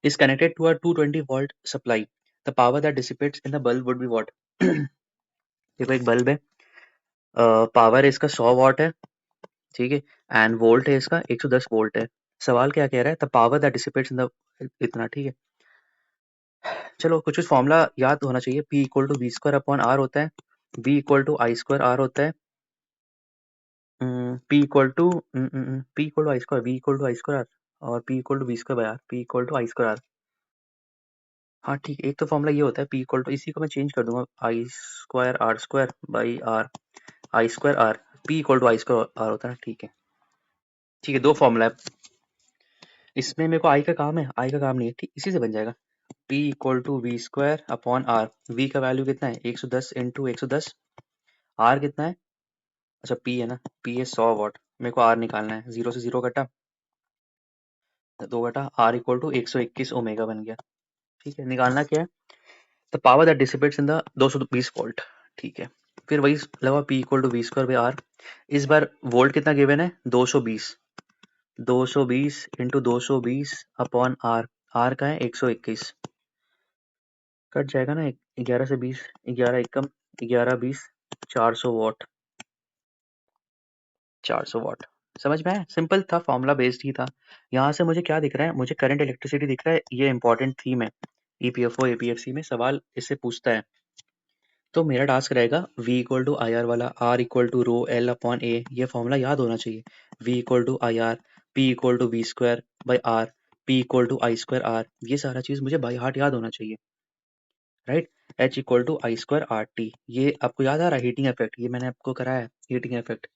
is connected to a 220 volt supply, the power that dissipates in the bulb would be what. देखो एक बल्ब है, पावर इसका 100 वॉट है, ठीक है, एंड वोल्ट है इसका 110 वोल्ट है। सवाल क्या कह रहा है, the power that dissipates in the, इतना ठीक है। चलो कुछ कुछ फॉर्मूला याद होना चाहिए, P equal to V square upon R होता है, V equal to I square R होता है, P equal to P equal to I square, V equal to I square R, और P equal to V square by R, P equal to I square R. हाँ ठीक है, एक तो formula ये होता है P इक्वल टू, इसी को मैं चेंज कर दूंगा, I square R square by R, I square R, P equal to I square R होता है। ठीक है, ठीक है, दो फॉर्मूला है इसमें, मेरे को आई का काम है, आई का काम नहीं है, ठीक, इसी से बन जाएगा। P equal to V square upon R, V का वैल्यू कितना है 110 इंटू 110, आर कितना है, अच्छा P है ना, P है 100 वॉट, मेरे को आर निकालना है, जीरो से जीरो कटा, दो कटा, आर इक्वल टू 121 ओमेगा बन गया। ठीक है, निकालना क्या है, the power that dissipates in the 220 volt. ठीक है, फिर वही लगा P equal to V square by R, इस बार वोल्ट कितना गिवन है 220, 220 इंटू 220 अपॉन आर, आर का है 121, कट जाएगा ना 11 से 20, 11 एकम 11 20, 400 वॉट, 400 वॉट। समझ में आया? सिंपल था, फॉर्मूला बेस्ड ही था। यहाँ से मुझे क्या दिख रहा है, मुझे करंट इलेक्ट्रिसिटी दिख रहा है, ये इंपॉर्टेंट थीम है, ईपीएफओ एपीएफसी में सवाल इससे पूछता है। तो मेरा टास्क रहेगा V equal to I R वाला, R equal to rho L upon A, ये फॉर्मूला याद होना चाहिए, V equal to I R, P equal to V square by R, P equal to I square R, ये सारा चीज मुझे by heart याद होना चाहिए। Right, H equal to I square R T, ये आपको याद आ रहा है, हीटिंग इफेक्ट, ये मैंने आपको कराया है, heating effect.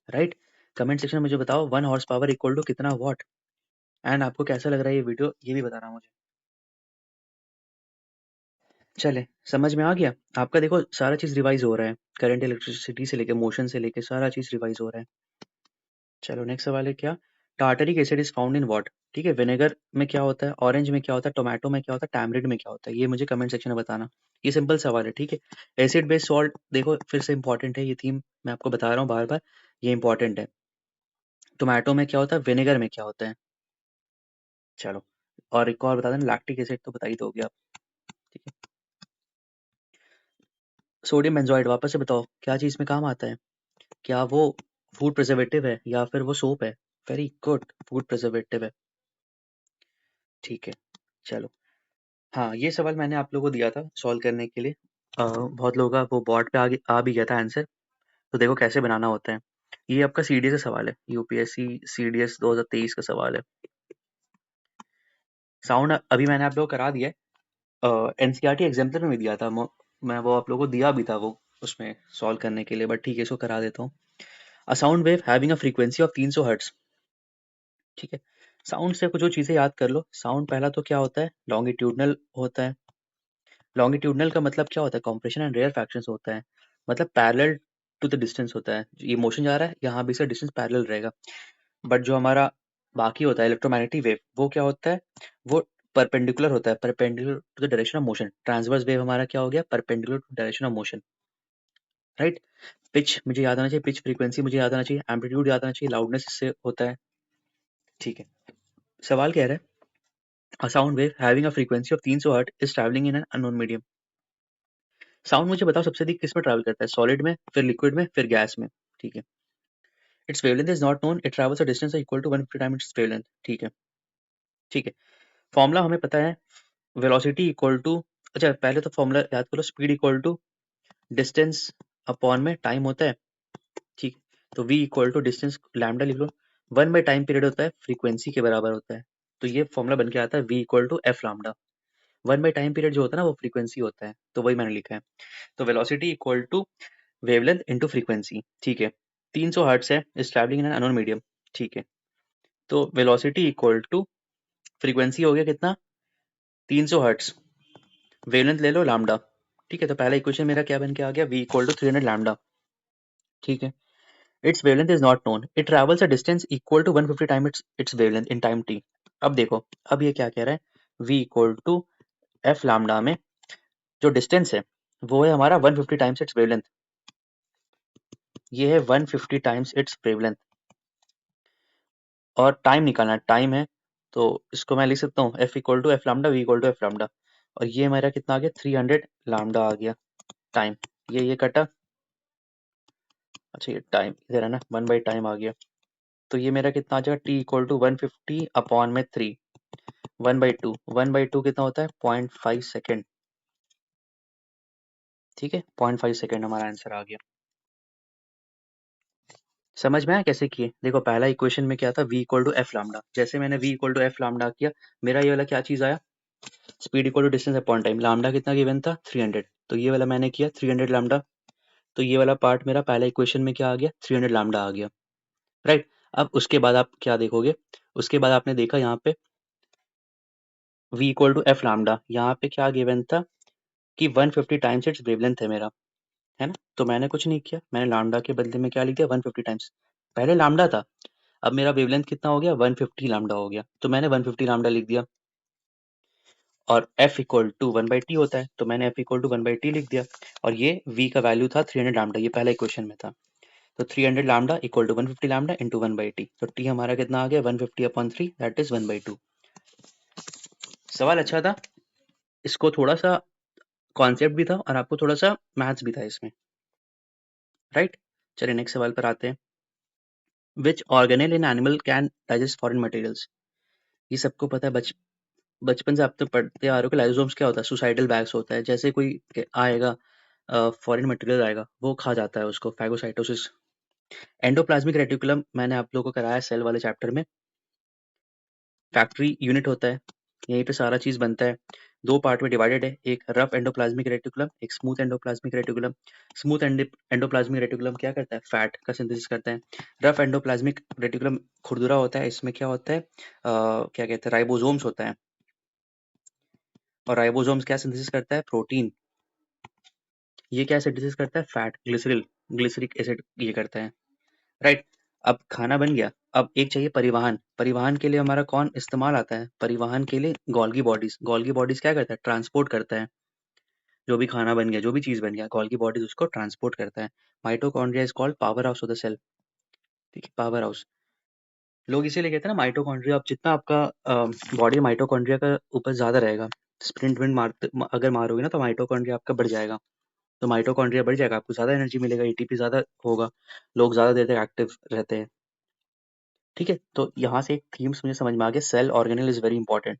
Right, comment section में मुझे बताओ 1 हॉर्स पावर इक्वल टू कितना वॉट, एंड आपको कैसा लग रहा है ये वीडियो, ये भी बताना मुझे। चले, समझ में आ गया आपका? देखो सारा चीज रिवाइज हो रहा है, करंट इलेक्ट्रिसिटी से लेके मोशन से लेके सारा चीज रिवाइज हो रहा है। चलो नेक्स्ट सवाल है क्या, tartaric acid is found in what. ठीक है, विनेगर में क्या होता है, ऑरेंज में क्या होता है, टोमेटो में क्या होता है, टैमरिंड में क्या होता है, ये मुझे कमेंट सेक्शन में बताना। ये सिंपल सवाल है, ठीक है। एसिड बेस्ड सॉल्ट, देखो फिर से इंपॉर्टेंट है ये थीम, मैं आपको बता रहा हूँ बार बार, ये इंपॉर्टेंट है। टोमेटो में क्या होता है, विनेगर में क्या होता है। चलो, और एक और बता दें, लैक्टिक एसिड तो बता ही दोगे आप। ठीक है, सोडियम बेंजोइड वापस से बताओ क्या चीज में काम आता है, क्या वो फूड प्रिजर्वेटिव है या फिर वो सोप है। वेरी गुड, फूड प्रिजर्वेटिव है। ठीक है, चलो, हाँ ये सवाल मैंने आप लोगों को दिया था सॉल्व करने के लिए, बहुत लोगों का वो बोर्ड पे आ भी गया था आंसर, तो देखो कैसे बनाना होता है। ये आपका सीडीएस का सवाल है, यूपीएससी सीडीएस 2023 का सवाल है। साउंड अभी मैंने आप लोगों को करा दिया है, एनसीईआरटी एग्जाम्पलर में भी दिया था, मैं वो आप लोगों को दिया भी था वो उसमें सॉल्व करने के लिए, बट ठीक है इसको करा देता हूँ। A sound wave having a frequency of 300 hertz. ठीक है, साउंड से कुछ जो चीजें याद कर लो। साउंड पहला तो क्या होता है, लॉन्गिट्यूडनल होता है। लॉन्गिट्यूडनल का मतलब क्या होता है, कॉम्प्रेशन एंड रेयर फ्रैक्शंस होता है, मतलब पैरेलल टू द डिस्टेंस होता है, ये मोशन जा रहा है यहाँ भी इसका डिस्टेंस पैरेलल रहेगा। बट जो हमारा बाकी होता है इलेक्ट्रोमैग्नेटिक वेव, वो क्या होता है, वो परपेंडिकुलर होता है, perpendicular to the direction of motion. Transverse wave हमारा क्या हो गया, perpendicular to direction of motion. Right, pitch मुझे याद आना चाहिए, पिच फ्रीक्वेंसी मुझे याद आना चाहिए, एम्पलीट्यूड याद आना चाहिए, लाउडनेस इससे होता है। ठीक है, सवाल कह रहा है, a sound wave having a frequency of 300 Hz is traveling in an unknown medium. Sound मुझे बताओ सबसे अधिक किस में ट्रैवल करता है, सॉलिड में, फिर लिक्विड में, फिर गैस में। ठीक है। Its wavelength is not known, it travels a distance equal to 150 time its wavelength. ठीक है। ठीक है। फॉर्मूला हमें पता है, वेलोसिटी इक्वल टू, अच्छा पहले तो फॉर्मूला याद करो, speed equal to distance upon में टाइम होता है। ठीक। तो v equal to distance lambda लिख लो, 1 बाई टाइम पीरियड होता है, फ्रीक्वेंसी के बराबर होता है। तो ये फॉर्मूला बन के आता है v equal to F lambda. 1 by time period जो होता है ना वो फ्रीक्वेंसी होता है, तो वही मैंने लिखा है। तो velocity equal to wavelength into frequency. ठीक है। 300 हर्ट्ज है, is travelling in an unknown medium. ठीक है। तो वेलोसिटी इक्वल टू फ्रीक्वेंसी हो गया कितना, 300 हर्ट्ज, वेवलेंथ ले लो लैम्डा। ठीक है। तो पहला इक्वेशन मेरा क्या बन के आ गया, v इक्वल टू 300 लैम्डा। ठीक है। its wavelength is not known, it travels a distance equal to 150 time its wavelength in time t। अब देखो, अब ये क्या कह रहा है, v equal to F lambda में जो डिस्टेंस है वो है हमारा 150 टाइम्स इट्स वेवलेंथ। ये है 150 टाइम्स इट्स वेवलेंथ, और टाइम निकालना है, टाइम है तो इसको मैं लिख सकता हूँ f equal to F lambda, v equal to F lambda, और ये मेरा कितना आ गया, 300 लैम्डा आ गया टाइम। ये कटा, अच्छा ये टाइम इधर है ना, 1 बाई टाइम आ गया। तो ये मेरा कितना आ जाएगा, t इक्वल टू 150 अपॉन में 3, 1/2, 1/2 कितना होता है, 0.5 सेकेंड। ठीक है, 0.5 सेकेंड हमारा आंसर आ गया। समझ में आया कैसे किए। देखो पहला इक्वेशन में क्या था, v equal to F lambda, जैसे मैंने v equal to F lambda किया, मेरा ये वाला क्या चीज आया, speed equal to distance upon time, lambda कितना गिवन था 300, तो ये वाला मैंने किया 300 लैम्डा। तो ये वाला पार्ट मेरा पहला इक्वेशन में क्या आ गया, 300 लैम्डा आ गया। राइट। अब उसके बाद आप क्या देखोगे, उसके बाद आपने देखा यहाँ पे v equal to F lambda, यहाँ पे क्या गिवन था कि 150 टाइम्स इट्स वेवलेंथ है मेरा, है ना। तो मैंने कुछ नहीं किया, मैंने लैम्डा के बदले में क्या लिख दिया, 150 टाइम्स। पहले लैम्डा था, अब मेरा वेवलेंथ कितना हो गया, 150 लैम्डा हो गया, तो मैंने 150 लैम्डा लिख दिया। और f इक्वल टू 1/t होता है, तो मैंने f इक्वल टू 1/t लिख दिया। और ये v का वैल्यू था 300 लैम्डा, ये पहला इक्वेशन में था। तो 300 lambda equal to 150 lambda into 1/t, तो t हमारा कितना आ गया, 150 अपॉन 3, दैट इज 1/2। सवाल अच्छा था, इसको थोड़ा सा कॉन्सेप्ट भी था और आपको थोड़ा सा मैथ्स भी था इसमें। राइट। चलिए नेक्स्ट सवाल पर आते हैं। विच organelle in animal can digest foreign materials. ये सबको पता है, बचपन से आप तो पढ़ते आ रहे हो कि लाइसोसोम्स क्या होता है, सुसाइडल बैग्स होता है, जैसे कोई आएगा फॉरेन मटेरियल आएगा वो खा जाता है उसको, फैगोसाइटोसिस। एंडोप्लाज्मिक रेटिकुलम मैंने आप लोगों को कराया सेल वाले चैप्टर में, फैक्ट्री यूनिट होता है, यहीं पे सारा चीज बनता है। दो पार्ट में डिवाइडेड है, एक रफ एंडोप्लाज्मिक रेटिकुलम, एक smooth endoplasmic reticulum. Smooth endoplasmic reticulum क्या करता है, फैट का सिंथेसिस करता है। रफ एंडोप्लाज्मिक रेटिकुलम खुरदुरा होता है, इसमें क्या होता है, क्या कहते हैं, राइबोसोम्स होता है, और राइबोसोम्स क्या सिंथेसिस करता है, प्रोटीन। ये क्या सिंथेसिस करता है, फैट, ग्लिसरिक एसिड ये करता है। राइट। अब खाना बन गया, अब एक चाहिए परिवहन। परिवहन के लिए हमारा कौन इस्तेमाल आता है, परिवहन के लिए गोल्गी बॉडीज। गोल्गी बॉडीज क्या करता है, ट्रांसपोर्ट करता है, जो भी खाना बन गया, जो भी चीज बन गया, गोल्गी बॉडीज उसको ट्रांसपोर्ट करता है। Mitochondria is called power house of the cell. ठीक है, पावर हाउस। लोग इसीलिए कहते हैं ना माइटोकॉन्ड्रिया, अब जितना आपका बॉडी माइटोकॉन्ड्रिया का ऊपर ज्यादा रहेगा, स्प्रिंट विंट मारते अगर मारोगे ना तो माइटोकॉन्ड्रिया आपका बढ़ जाएगा। तो माइटोकॉन्ड्रिया बढ़ जाएगा, आपको ज्यादा एनर्जी मिलेगा, एटीपी ज्यादा होगा, लोग ज्यादा देर तक एक्टिव रहते हैं। ठीक है। तो यहाँ से एक थीम्स मुझे समझ में आ गया, cell organelle is very important,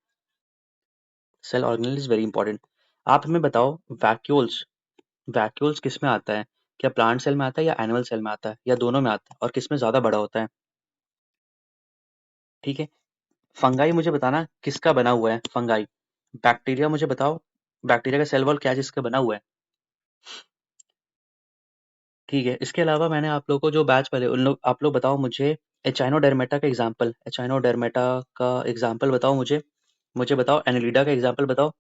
cell organelle is very important. आप हमें बताओ, वैक्यूल्स, वैक्यूल्स किस में आता है, क्या प्लांट सेल में आता है या एनिमल सेल में आता है या दोनों में आता है, और किस में ज्यादा बड़ा होता है। ठीक है। फंगाई मुझे बताना किसका बना हुआ है, फंगाई। बैक्टीरिया मुझे बताओ, बैक्टीरिया का सेल वॉल क्या जिसका बना हुआ है। ठीक है। इसके अलावा मैंने आप लोग को जो बैच पहले उन लोग, आप लोग बताओ मुझे एचाइनोडर्मेटा का एग्जाम्पल, एचाइनोडर्मेटा का एग्जाम्पल बताओ मुझे, मुझे बताओ एनिलिडा का एग्जाम्पल बताओ,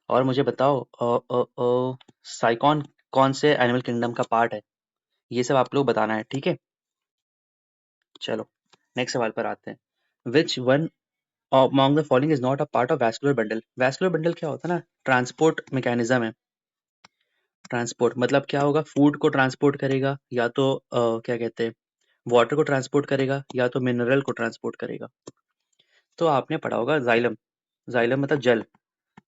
और मुझे बताओ साइकॉन कौन से एनिमल किंगडम का पार्ट है, ये सब आप लोग बताना है। ठीक है। चलो नेक्स्ट सवाल पर आते हैं। Which one among the following is not a part of vascular bundle। vascular bundle क्या होता है ना, ट्रांसपोर्ट मैकेनिज्म है। ट्रांसपोर्ट मतलब क्या होगा, फूड को ट्रांसपोर्ट करेगा, या तो क्या कहते हैं, वाटर को ट्रांसपोर्ट करेगा, या तो मिनरल को ट्रांसपोर्ट करेगा। तो आपने पढ़ा होगा जाइलम, जाइलम मतलब जल,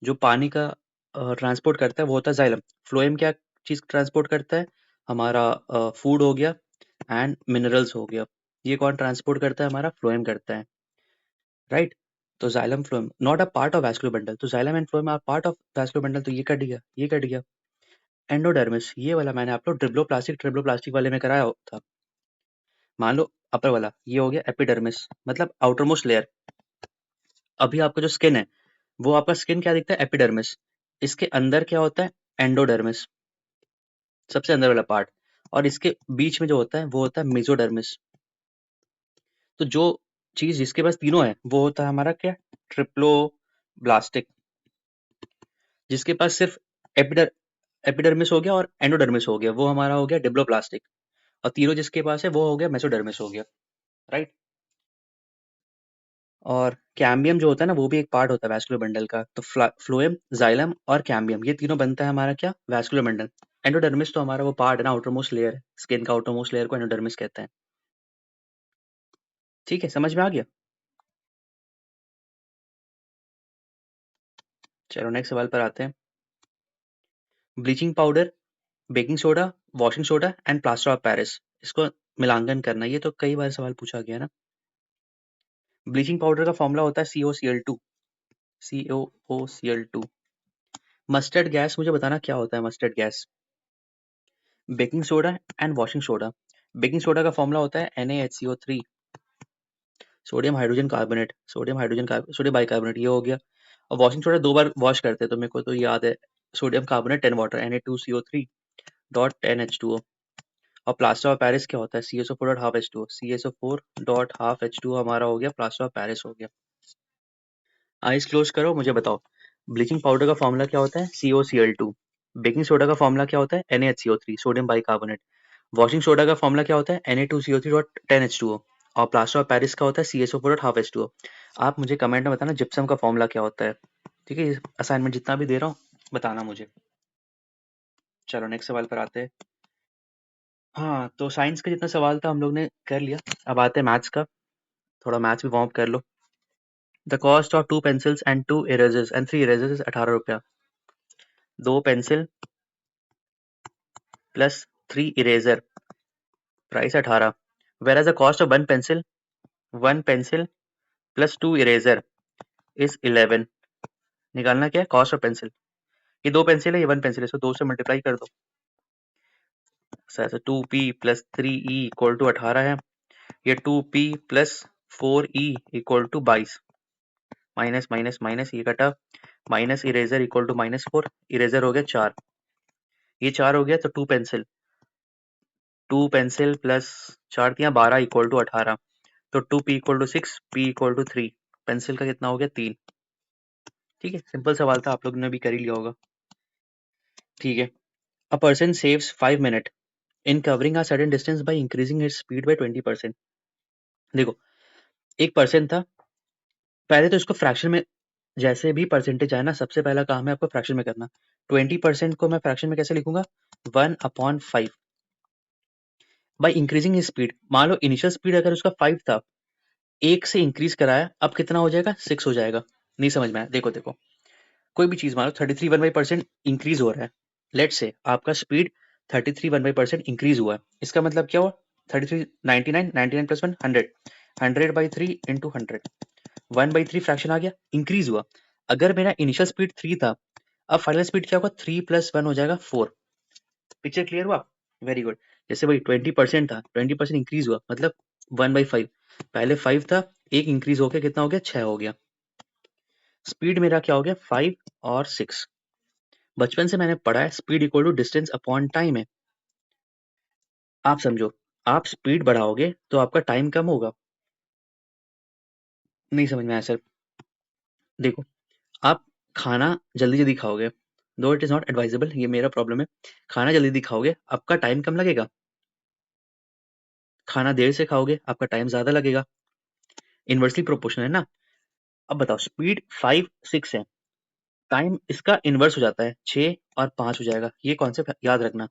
जो पानी का ट्रांसपोर्ट करता है वो होता है जाइलम। फ्लोएम क्या चीज़ ट्रांसपोर्ट करता है? हमारा फूड हो गया एंड मिनरल्स हो गया। ये कौन ट्रांसपोर्ट करता है? हमारा फ्लोएम करता है, राइट? तो xylem phloem not a part of vascular bundle, तो xylem and phloem are part of vascular bundle, तो ये कट गया, ये कट गया। एंडोडर्मिस, ये वाला मैंने आप लोग ट्रिप्लोप्लास्टिक वाले में कराया था। मान लो अपर वाला ये हो गया एपिडर्मिस, मतलब आउटर मोस्ट लेयर। अभी आपका जो स्किन है वो आपका स्किन क्या दिखता है? एपिडर्मिस। इसके अंदर क्या होता है? एंडोडर्मिस, सबसे अंदर वाला पार्ट। और इसके बीच में जो होता है वो होता है मेसोडर्मिस। तो जो चीज जिसके पास तीनों है वो होता है हमारा क्या? ट्रिप्लोब्लास्टिक। जिसके पास सिर्फ एपिडर्मिस हो गया और एंडोडर्मिस हो गया वो हमारा हो गया डिप्लोप्लास्टिक। और तीनों जिसके पास है वो हो गया मेसोडर्मिस हो गया, राइट? और कैम्बियम जो होता है ना वो भी एक पार्ट होता है वैस्कुलर बंडल का। तो फ्लोएम, जाइलम और कैम्बियम ये तीनों बनता है हमारा क्या? Vascular bundle. एंडोडर्मिस तो हमारा वो पार्ट है ना, आउटरमोस्ट लेयर है, स्किन का आउटरमोस्ट लेयर को एंडोडर्मिस कहते हैं। ठीक है, समझ में आ गया? चलो नेक्स्ट सवाल पर आते हैं। Bleaching powder, baking soda, washing soda and plaster of Paris, इसको मिलांकन करना। ये तो कई बार सवाल पूछा गया ना। ब्लीचिंग पाउडर का फॉर्मूला होता है COCl2, COOCl2। मस्टर्ड गैस, मुझे बताना क्या होता है mustard gas? Baking soda and washing soda. Baking soda का फॉर्मूला होता है NaHCO3, sodium hydrogen carbonate, sodium bicarbonate, ये हो गया। और वॉशिंग सोडा 2 बार वॉश करते हैं तो मेरे को तो याद है, sodium carbonate 10 water, Na2CO3 dot 10H2O। और प्लास्टर ऑफ पेरिस क्या होता है? CSO4 dot half H2O, CSO4 dot half H2O हमारा हो गया प्लास्टर ऑफ पेरिस हो गया। आइज क्लोज करो, मुझे बताओ ब्लीचिंग पाउडर का फॉर्मूला क्या होता है? COCl2। बेकिंग सोडा का फॉर्मूला क्या होता है? NaHCO3, sodium bicarbonate. Washing soda का फॉर्मूला क्या होता है? Na2CO3 dot 10H2O। और प्लास्टर ऑफ पेरिस का होता है CSO4 डॉट हाफ H2O। आप मुझे कमेंट में बताना जिप्सम का फॉर्मूला क्या होता है। ठीक है, असाइनमेंट जितना भी दे रहा हूँ बताना मुझे। चलो नेक्स्ट सवाल पर आते हैं। हाँ, तो साइंस का जितना सवाल था हम लोग ने कर लिया। अब आते हैं मैथ्स का, थोड़ा मैथ्स भी वार्म कर लो। The cost of 2 pencils and 2 erasers and 3 erasers is 18 रुपया। 2 pencil plus 3 eraser, price 18। Whereas the cost of 1 pencil plus 2 eraser is 11। निकालना क्या है? Cost of pencil. ये 2 पेंसिल है, ये 1 पेंसिल है, इसको 2 से मल्टीप्लाई कर दो। 2p plus 3e equal to 18 है। ये 2p plus 4e equal to 22। Minus minus minus ये कटा, minus eraser equal to -4, eraser हो गया 4, ये 4 हो गया। तो 2 पेंसिल प्लस 4 दिया 12 इक्वल टू 18। तो 2p equal to 6, p equal to 3, pencil का कितना हो गया? 3। ठीक है, सिंपल सवाल था, आप लोग ने भी कर ही लिया होगा। ठीक है, a person saves 5 minute in covering a certain distance by increasing its speed bye 20%। देखो, एक पर्सन था, पहले तो इसको फ्रैक्शन में, जैसे भी परसेंटेज आए ना सबसे पहला काम है आपको फ्रैक्शन में करना। 20% को मैं फ्रैक्शन में कैसे लिखूंगा? 1/5 बाई इंक्रीजिंग स्पीड। मान लो इनिशियल स्पीड अगर उसका 5 था, 1 से इंक्रीज कराया, अब कितना हो जाएगा? 6 हो जाएगा। नहीं समझ में आया? देखो देखो, कोई भी चीज मान लो 33 1/% इंक्रीज हो रहा है। लेट से आपका स्पीड 33 1/% इंक्रीज हुआ है, इसका मतलब क्या हुआ? 33 99 99 प्लस 1 100, 100/3 इंटू 100, 1/3 फ्रैक्शन आ गया, इंक्रीज हुआ। अगर मेरा इनिशियल स्पीड 3 था, अब फाइनल स्पीड क्या होगा? 3 प्लस 1 हो जाएगा 4। पिक्चर क्लियर हुआ? Very good. जैसे भाई 20% था, 20% इंक्रीज हुआ, मतलब 1/5। पहले 5 था, एक इंक्रीज होकर कितना हो गया? 6 हो गया। स्पीड मेरा क्या हो गया? 5 और 6। बचपन से मैंने पढ़ा है speed equal to distance upon time है। आप समझो, आप स्पीड बढ़ाओगे तो आपका टाइम कम होगा। नहीं समझ में आया सर? देखो, आप खाना जल्दी जल्दी खाओगे, दो इट इज नॉट एडवाइजेबल, ये मेरा प्रॉब्लम है। खाना जल्दी जल्दी खाओगे, आपका टाइम कम लगेगा। खाना देर से खाओगे, आपका टाइम ज्यादा लगेगा। इनवर्सली प्रोपोर्शनल है ना। अब बताओ, स्पीड 5 6 है, टाइम इसका इनवर्स हो जाता है, 6 और 5 हो जाएगा। ये कॉन्सेप्ट याद रखना।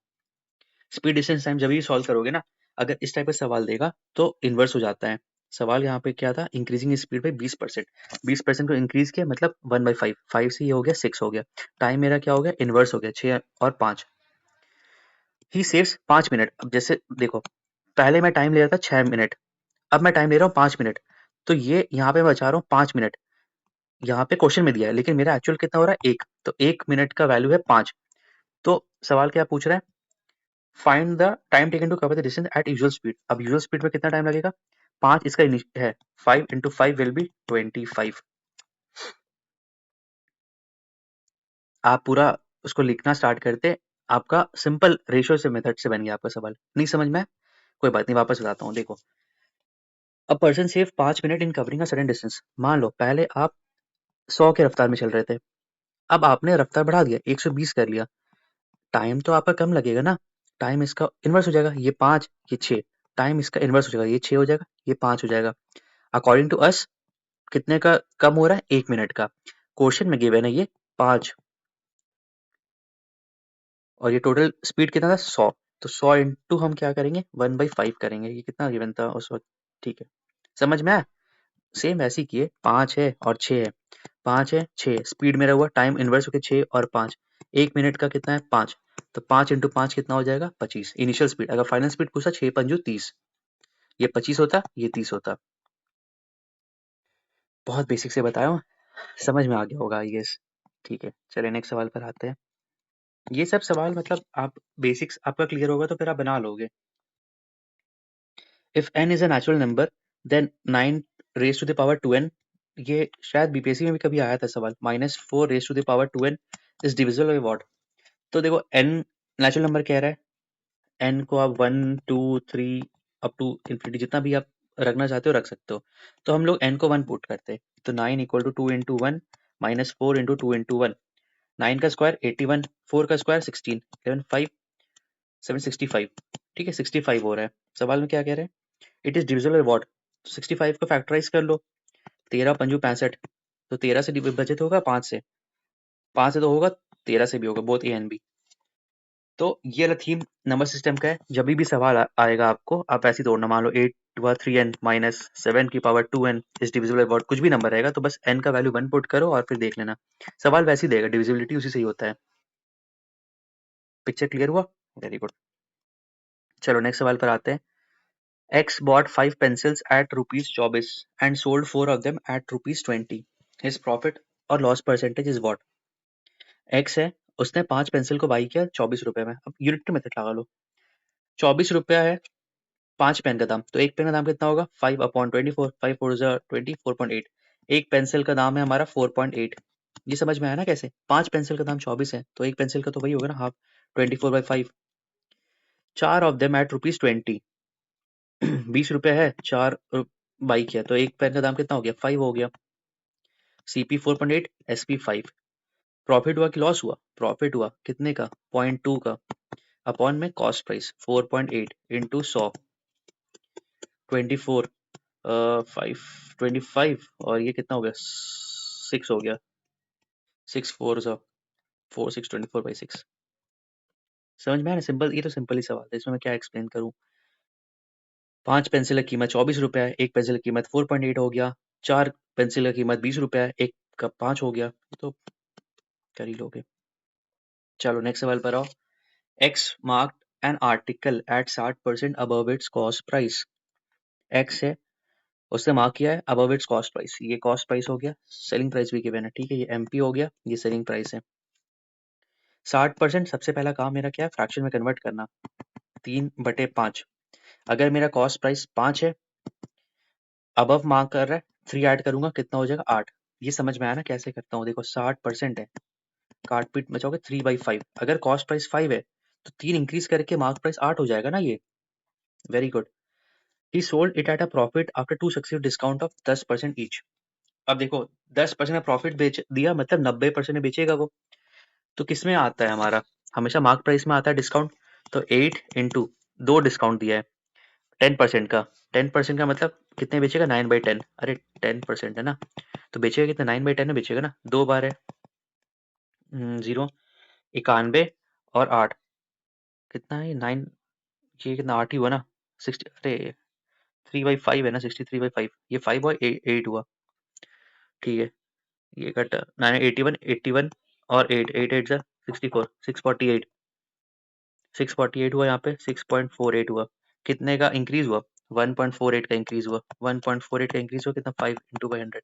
स्पीड डिस्टेंस टाइम जब भी सॉल्व करोगे ना, अगर इस टाइप का सवाल देगा तो इनवर्स हो जाता है। सवाल यहाँ पे क्या था, इंक्रीजिंग स्पीड बाई 20%। 20% को इंक्रीज किया मतलब 1/5, 5 से ये हो गया 6 हो गया। टाइम मेरा क्या हो गया, इनवर्स हो गया 6 और 5। ही सेव्स 5 मिनट। अब जैसे देखो, पहले मैं टाइम ले रहा था 6 मिनट, अब मैं टाइम ले रहा हूँ 5 मिनट, तो ये यहाँ पे मैं बचा रहा हूँ 5 मिनट। यहाँ पे क्वेश्चन में दिया है, लेकिन मेरा एक्चुअल कितना हो रहा है 1, तो 1 मिनट का वैल्यू है 5। तो सवाल क्या पूछ रहा है, find the time taken to cover the distance at usual speed. अब यूजुअल स्पीड में कितना टाइम लगेगा, 5 इसका है, 5 इंटू 5 विल बी 25। आप पूरा उसको लिखना स्टार्ट करते, आपका सिंपल रेशियो से मेथड से बन गया आपका सवाल। नहीं समझ में, कोई बात नहीं, वापस बताता हूँ। देखो, a person save 5 minute in covering a sudden distance. मान लो पहले आप 100 के रफ्तार में चल रहे थे, अब आपने रफ्तार बढ़ा दिया, 120 कर लिया, टाइम तो आपका कम लगेगा ना, टाइम इसका इन्वर्स हो जाएगा, ये 5 ये 6, टाइम इसका इन्वर्स हो जाएगा, ये 6 हो जाएगा, ये 5 हो जाएगा। अकॉर्डिंग टू अस कितने का कम हो रहा है, 1 मिनट का। क्वेश्चन में गिवन है ये 5, और ये टोटल स्पीड कितना था 100, तो 100 इंटू हम क्या करेंगे 1/5 करेंगे। ये कितना गिवन था उस वक्त, ठीक है, समझ में आया। सेम वैसे ही किए, 5 है और 6 है, 5 है 6, स्पीड मेरा हुआ टाइम इनवर्स होके 6 और 5, 1 मिनट का कितना है 5, तो 5 इंटू 5 कितना हो जाएगा 25 इनिशियल स्पीड। अगर फाइनल स्पीड पूछा 6 पंजू 30, ये 25 होता, ये 30 होता। बहुत बेसिक से बताया हूँ, समझ में आ गया होगा आई गेस। ठीक है, चलिए नेक्स्ट सवाल पर आते हैं। ये सब सवाल मतलब आप बेसिक्स आपका क्लियर होगा तो फिर आप बना लोगे। If n is a natural number then 9 raise to the power 2n, ये शायद बीपीएससी में भी कभी आया था सवाल, -4 raise to the power 2n is divisible by what. तो देखो n नेचुरल नंबर कह रहा है, n को आप 1 2 3 अप टू इन्फिनिटी जितना भी आप रखना चाहते हो रख सकते हो। तो हम लोग n को 1 पुट करते हैं, तो 9 equal to 2 into 1 -4 into 2 into 1, 9 का स्क्वायर 81, 4 का स्क्वायर 16, 11 5 765, ठीक है 65 हो रहा है। सवाल में क्या कह रहे हैं, it is divisible by what. 65 को फैक्टराइज कर लो, 13 पंजू 65, तो 13 से विभाजित होगा 5 से, 5 से तो होगा, 13 से भी होगा, बोथ ए एंड बी। तो ये वाला थीम नंबर सिस्टम का है, जब भी सवाल आएगा आपको आप ऐसे ही तोड़ना, मान लो 8 हुआ 3n -7 की power 2n is divisible by what, कुछ भी नंबर रहेगा तो बस n का वैल्यू 1 पुट करो और फिर देख लेना, सवाल वैसे ही देगा, डिविजिबिलिटी उसी से ही होता है। पिक्चर क्लियर हुआ, वेरी गुड। चलो नेक्स्ट सवाल पर आते हैं। X bought 5 pencils at rupees 24 and sold 4 of them at rupees 20. His profit or loss percentage is what? X है, उसने 5 पेंसिल को बाई किया 24 रुपए में। अब यूनिट मेथड लगा लो, 24 रुपया है 5 पेन का दाम, तो एक पेन का दाम कितना होगा 5/24, 5 4 20, 4.8। एक पेंसिल का दाम है हमारा 4.8। ये समझ में आया ना कैसे, 5 पेंसिल का दाम 24 है, तो एक पेंसिल का तो वही होगा ना half, 24/5। 4 of them at rupees 20, 20 रुपए है, 4 बाई किया, तो एक पेन का दाम कितना हो गया 5 हो गया। CP 4.8, SP 5। प्रॉफिट हुआ कि लॉस हुआ, प्रॉफिट हुआ कितने का 0.2 का, अपॉन में कॉस्ट प्राइस 4.8 इंटू 100, 24 25, और ये कितना हो गया 6 हो गया, 6 4 4 6 24/6। समझ में आया ना, सिंपल, ये तो सिंपल ही सवाल है, इसमें मैं क्या एक्सप्लेन करूं। 5 पेंसिल की कीमत 24 रुपया है, एक पेंसिल की कीमत 4.8 हो गया, 4 पेंसिल की कीमत 20 रुपया है, एक का 5 हो गया, तो कर ही लोगे। चलो नेक्स्ट सवाल पर आओ। X marked an article at 60% above its cost price. X है, उसने मार्क किया है above its cost price, ये cost price हो गया, सेलिंग प्राइस भी गिवन है, ठीक है, ये MP हो गया, ये सेलिंग प्राइस है। 60%, सबसे पहला काम मेरा क्या है, फ्रैक्शन में कन्वर्ट करना, 3/5। अगर मेरा कॉस्ट प्राइस 5 है, अबव मार्क कर रहा है, 3 ऐड करूंगा कितना हो जाएगा 8। ये समझ में आया ना कैसे करता हूँ, देखो 60% है, काट पीट बचाओगे 3/5, अगर कॉस्ट प्राइस 5 है तो 3 इंक्रीज करके मार्क प्राइस 8 हो जाएगा ना ये, very good. He sold it at a profit after 2 successive discount of 10% each. अब देखो 10% में प्रॉफिट बेच दिया मतलब 90% में बेचेगा वो, तो किस में आता है हमारा, हमेशा मार्क प्राइस में आता है डिस्काउंट, तो 8 इंटू 2 डिस्काउंट दिया है 10% का, 10% का मतलब कितने बेचेगा 9/10, अरे 10% है ना, तो बेचेगा कितना 9/10 में बेचेगा ना, 2 बार है 0, 91 और 8, कितना है 9, ये कितना 8 ही हुआ ना 60, अरे 3/5 है ना, 63/5, ये 5 और 8 हुआ, ठीक है। ये कट 9 81 81 और 8 8 8 जा 64 648 648 हुआ यहाँ पे, 6.48 हुआ, कितने का इंक्रीज हुआ, 1.48 का इंक्रीज हुआ, 1.48 का इंक्रीज हुआ कितना, 5 इंटू बाई 100,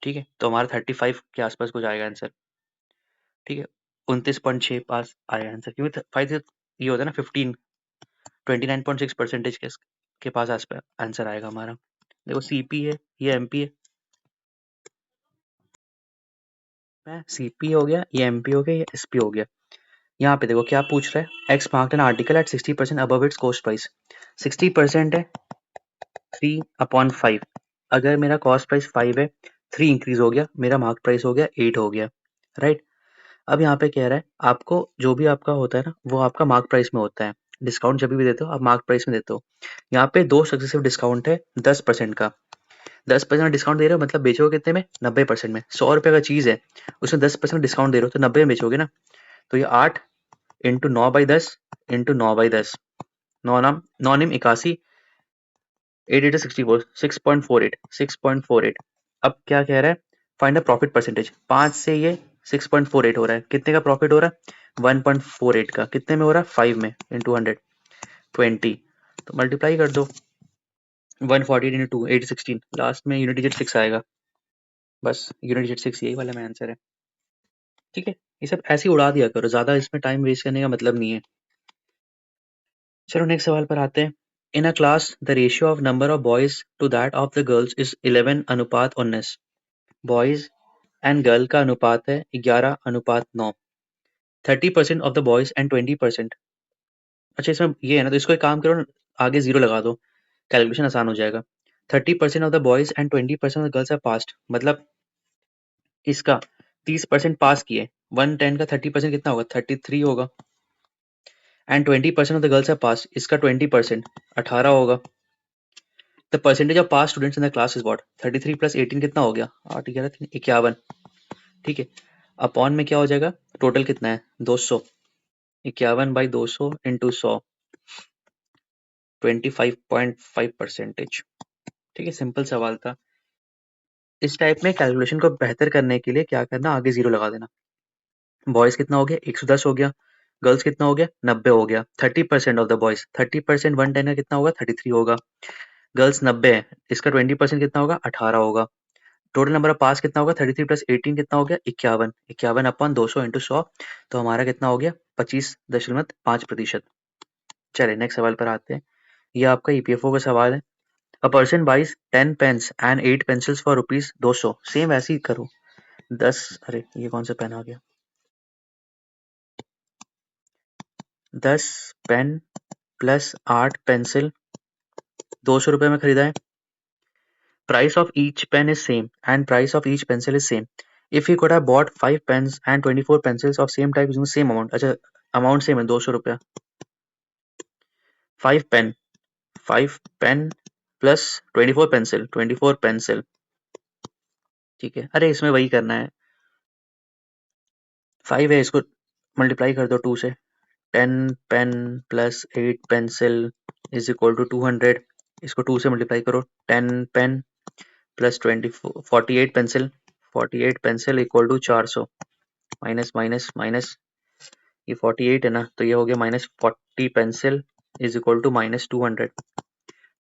ठीक है। तो हमारा 35 के आसपास कुछ आएगा आंसर, ठीक है। 29.6 पास आया आंसर, क्योंकि 5 से ये होता है ना 15, 29.6% के पास आंसर आएगा हमारा। देखो सीपी है, ये एमपी है, सीपी हो गया, ये एमपी हो गया, ये एसपी हो गया। यहाँ पे देखो क्या पूछ रहा है, x marked an article at 60% above its cost price, 60% है 3/5, अगर मेरा कॉस्ट प्राइस 5 है, 3 इंक्रीज हो गया, मेरा मार्क प्राइस हो गया 8 हो गया, राइट। अब यहाँ पे कह रहा है आपको जो भी आपका होता है ना, वो आपका मार्क प्राइस में होता है, डिस्काउंट जब भी देते हो आप मार्क प्राइस में देते हो। यहाँ पे 2 सक्सेसिव डिस्काउंट है 10% का, 10% डिस्काउंट दे रहे हो, मतलब बेचोगे कितने में, 90% में। 100 रुपये का चीज़ है, उसमें 10% डिस्काउंट दे रहे हो, तो 90 में बेचोगे ना। तो ये 8 इंटू 9/10 इंटू 9/10, 9 81, 8 64, 6.48, 6.48। अब क्या कह रहा है, फाइंड द प्रॉफिट परसेंटेज, 5 से ये 6.48 हो रहा है, कितने का प्रॉफिट हो रहा है, 1.48 का, कितने में हो रहा है, 5 में इंटू 100, 20, तो मल्टीप्लाई कर दो, 148 इंटू 2 816, लास्ट में यूनिट डिजिट 6 आएगा, बस यूनिट डिजिट 6 यही वाला में आंसर है, ठीक है। ये सब ऐसे ही उड़ा दिया करो, ज्यादा इसमें टाइम वेस्ट करने का मतलब नहीं है। चलो नेक्स्ट सवाल पर आते हैं। In a class the ratio of number of boys to that of the girls is 11:19, boys and girl का अनुपात है 11:9, 30% ऑफ द बॉयज एंड 20%। अच्छा इसमें ये है ना, तो इसको एक काम करो ना, आगे जीरो लगा दो, कैलकुलेशन आसान हो जाएगा। 30% of the boys and 20% of the girls are passed, मतलब इसका 30% पास किए, 110 का 30% कितना होगा, 33 होगा। And 20% of the girls are pass, इसका 20% 18 होगा। The percentage of pass students in the class is what, 33 plus 18 कितना हो गया, 8 11 51, ठीक है। अपॉन में क्या हो जाएगा, टोटल कितना है 200, 51/200 इंटू 100, 25.5%, ठीक है। सिंपल सवाल था। इस टाइप में कैलकुलेशन को बेहतर करने के लिए क्या करना, आगे जीरो लगा देना। बॉयज कितना हो गया, 110 हो गया, गर्ल्स कितना हो गया, 90 हो गया। 30% ऑफ द बॉयज, 30% 110 का कितना होगा, 33 होगा। गर्ल्स 90 है, इसका 20% कितना होगा, 18 होगा। टोटल नंबर ऑफ पास कितना होगा, 33 प्लस 18 कितना हो गया, 51, 51/200 इंटू 100, तो हमारा कितना हो गया, 25.5%। चले नेक्स्ट सवाल पर आते हैं। ये आपका ईपीएफओ का सवाल है। A person buys 10 pens and 8 pencils for rupees 200, same ऐसे ही करो, 10, अरे ये कौन सा पेन आ गया, 10 पेन प्लस 8 पेंसिल 200 रुपये में खरीदा है। Price of each pen is same and price of each pencil is same, if he could have bought 5 pens and 24 pencils of same type using same amount, अच्छा amount same है 200 रुपया, 5 pen, 5 pen plus 24 pencil, 24 pencil, ठीक है। अरे इसमें वही करना है, 5 है, इसको मल्टीप्लाई कर दो 2 से, 10 pen plus 8 pencil is equal to 200, इसको 2 से मल्टीप्लाई करो, 10 pen plus 48 pencil, 48 pencil equal to 400, minus minus minus, ये 48 है ना, तो ये हो गया -40 पेंसिल इज इक्वल टू -200,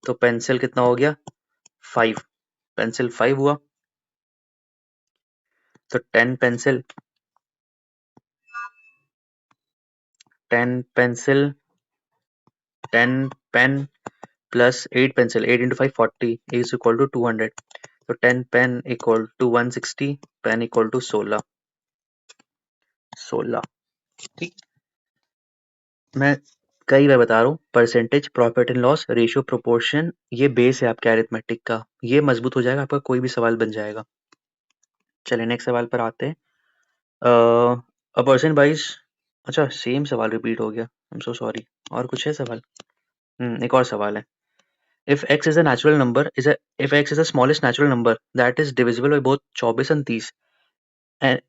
तो पेंसिल कितना हो गया 5, पेंसिल 5 हुआ, तो 10 pencil, 10 pencil, 10 pen plus 8 pencil, 8 into 5 40 is equal to 200, तो 10 pen equal to 160, pen equal to 16, 16, ठीक। मैं कई बार बता रहा हूँ, percentage, profit and loss ratio, proportion, ये बेस है आपके अरिथमेटिक का, ये मजबूत हो जाएगा, आपका कोई भी सवाल बन जाएगा। चलिए नेक्स्ट सवाल पर आते हैं। अ पर्सन बाइज, अच्छा सेम सवाल रिपीट हो गया, आई एम सो सॉरी, और कुछ है सवाल, एक और सवाल है। If x is a natural number is a if x is the smallest natural number that is divisible by both 24 and 30,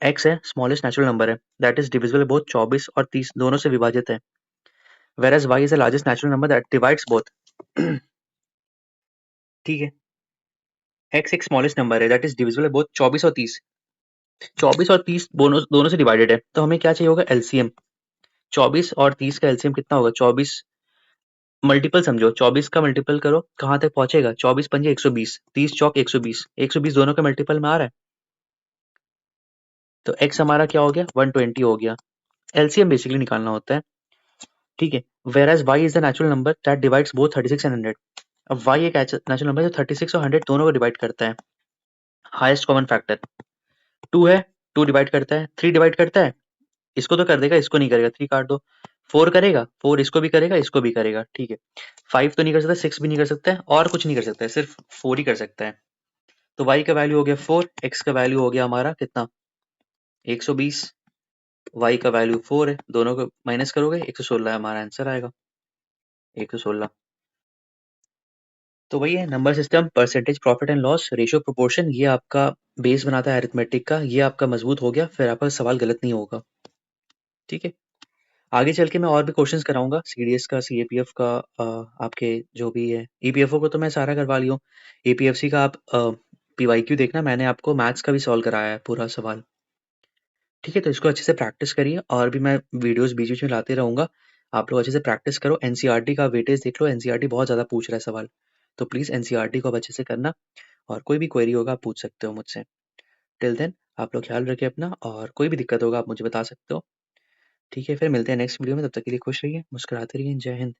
x है स्मॉलेस्ट नेचुरल नंबर है दैट इज डिविजिबल बोथ 24 और 30 दोनों से विभाजित है, whereas y is the largest natural number that divides both ठीक है, x एक स्मॉलेस्ट नंबर है, दैट इज डिविजिबल बोथ 24 और 30। 24 और 30 दोनों दोनों से डिवाइडेड है, तो हमें क्या चाहिए होगा, एलसीएम। 24 और 30 का एलसीएम कितना होगा, 24 मल्टीपल समझो, 24 का मल्टीपल करो, कहाँ तक पहुंचेगा, 24 पंजे 120, 30 चौक 120, 120 दोनों के मल्टीपल में आ रहा है, तो x हमारा क्या हो गया, 120 हो गया। एलसीएम बेसिकली निकालना होता है, ठीक है। Where as y is the natural number that divides both 36 and 100। अब y एक नेचुरल नंबर है जो 36 और 100 दोनों को डिवाइड करता है। हाईएस्ट कॉमन फैक्टर 2 है, 2 डिवाइड करता है, 3 डिवाइड करता है, इसको तो कर देगा, इसको नहीं करेगा, 3 काट दो। 4 करेगा, 4 इसको भी करेगा, इसको भी करेगा, ठीक है। 5 तो नहीं कर सकता, 6 भी नहीं कर सकता है, और कुछ नहीं कर सकता है, सिर्फ 4 ही कर सकता है। तो y का वैल्यू हो गया 4, x का वैल्यू हो गया हमारा कितना, 120, y का वैल्यू 4 है, दोनों को माइनस करोगे 116 हमारा आंसर आएगा, 116। तो वही है number system, percentage, profit and loss, ratio, proportion, ये आपका बेस बनाता है अरिथमेटिक का, ये आपका मजबूत हो गया, फिर आपका सवाल गलत नहीं होगा, ठीक है। आगे चल के मैं और भी क्वेश्चंस कराऊंगा, सीडीएस का, सीएपीएफ का, आपके जो भी है, ईपीएफओ को तो मैं सारा करवा लिया हूँ, एपीएफसी का आप पीवाईक्यू देखना, मैंने आपको मैथ्स का भी सॉल्व कराया है पूरा सवाल, ठीक है। तो इसको अच्छे से प्रैक्टिस करिए, और भी मैं वीडियोस बीच बीच में लाते रहूंगा, आप लोग अच्छे से प्रैक्टिस करो, एनसीईआरटी का वेटेज देख लो, एनसीईआरटी बहुत ज़्यादा पूछ रहा है सवाल, तो प्लीज़ एनसीईआरटी को अब अच्छे से करना, और कोई भी क्वेरी होगा आप पूछ सकते हो मुझसे। टिल देन आप लोग ख्याल रखिए अपना, और कोई भी दिक्कत होगा आप मुझे बता सकते हो, ठीक है। फिर मिलते हैं नेक्स्ट वीडियो में, तब तक के लिए खुश रहिए, मुस्कुराते रहिए, जय हिंद।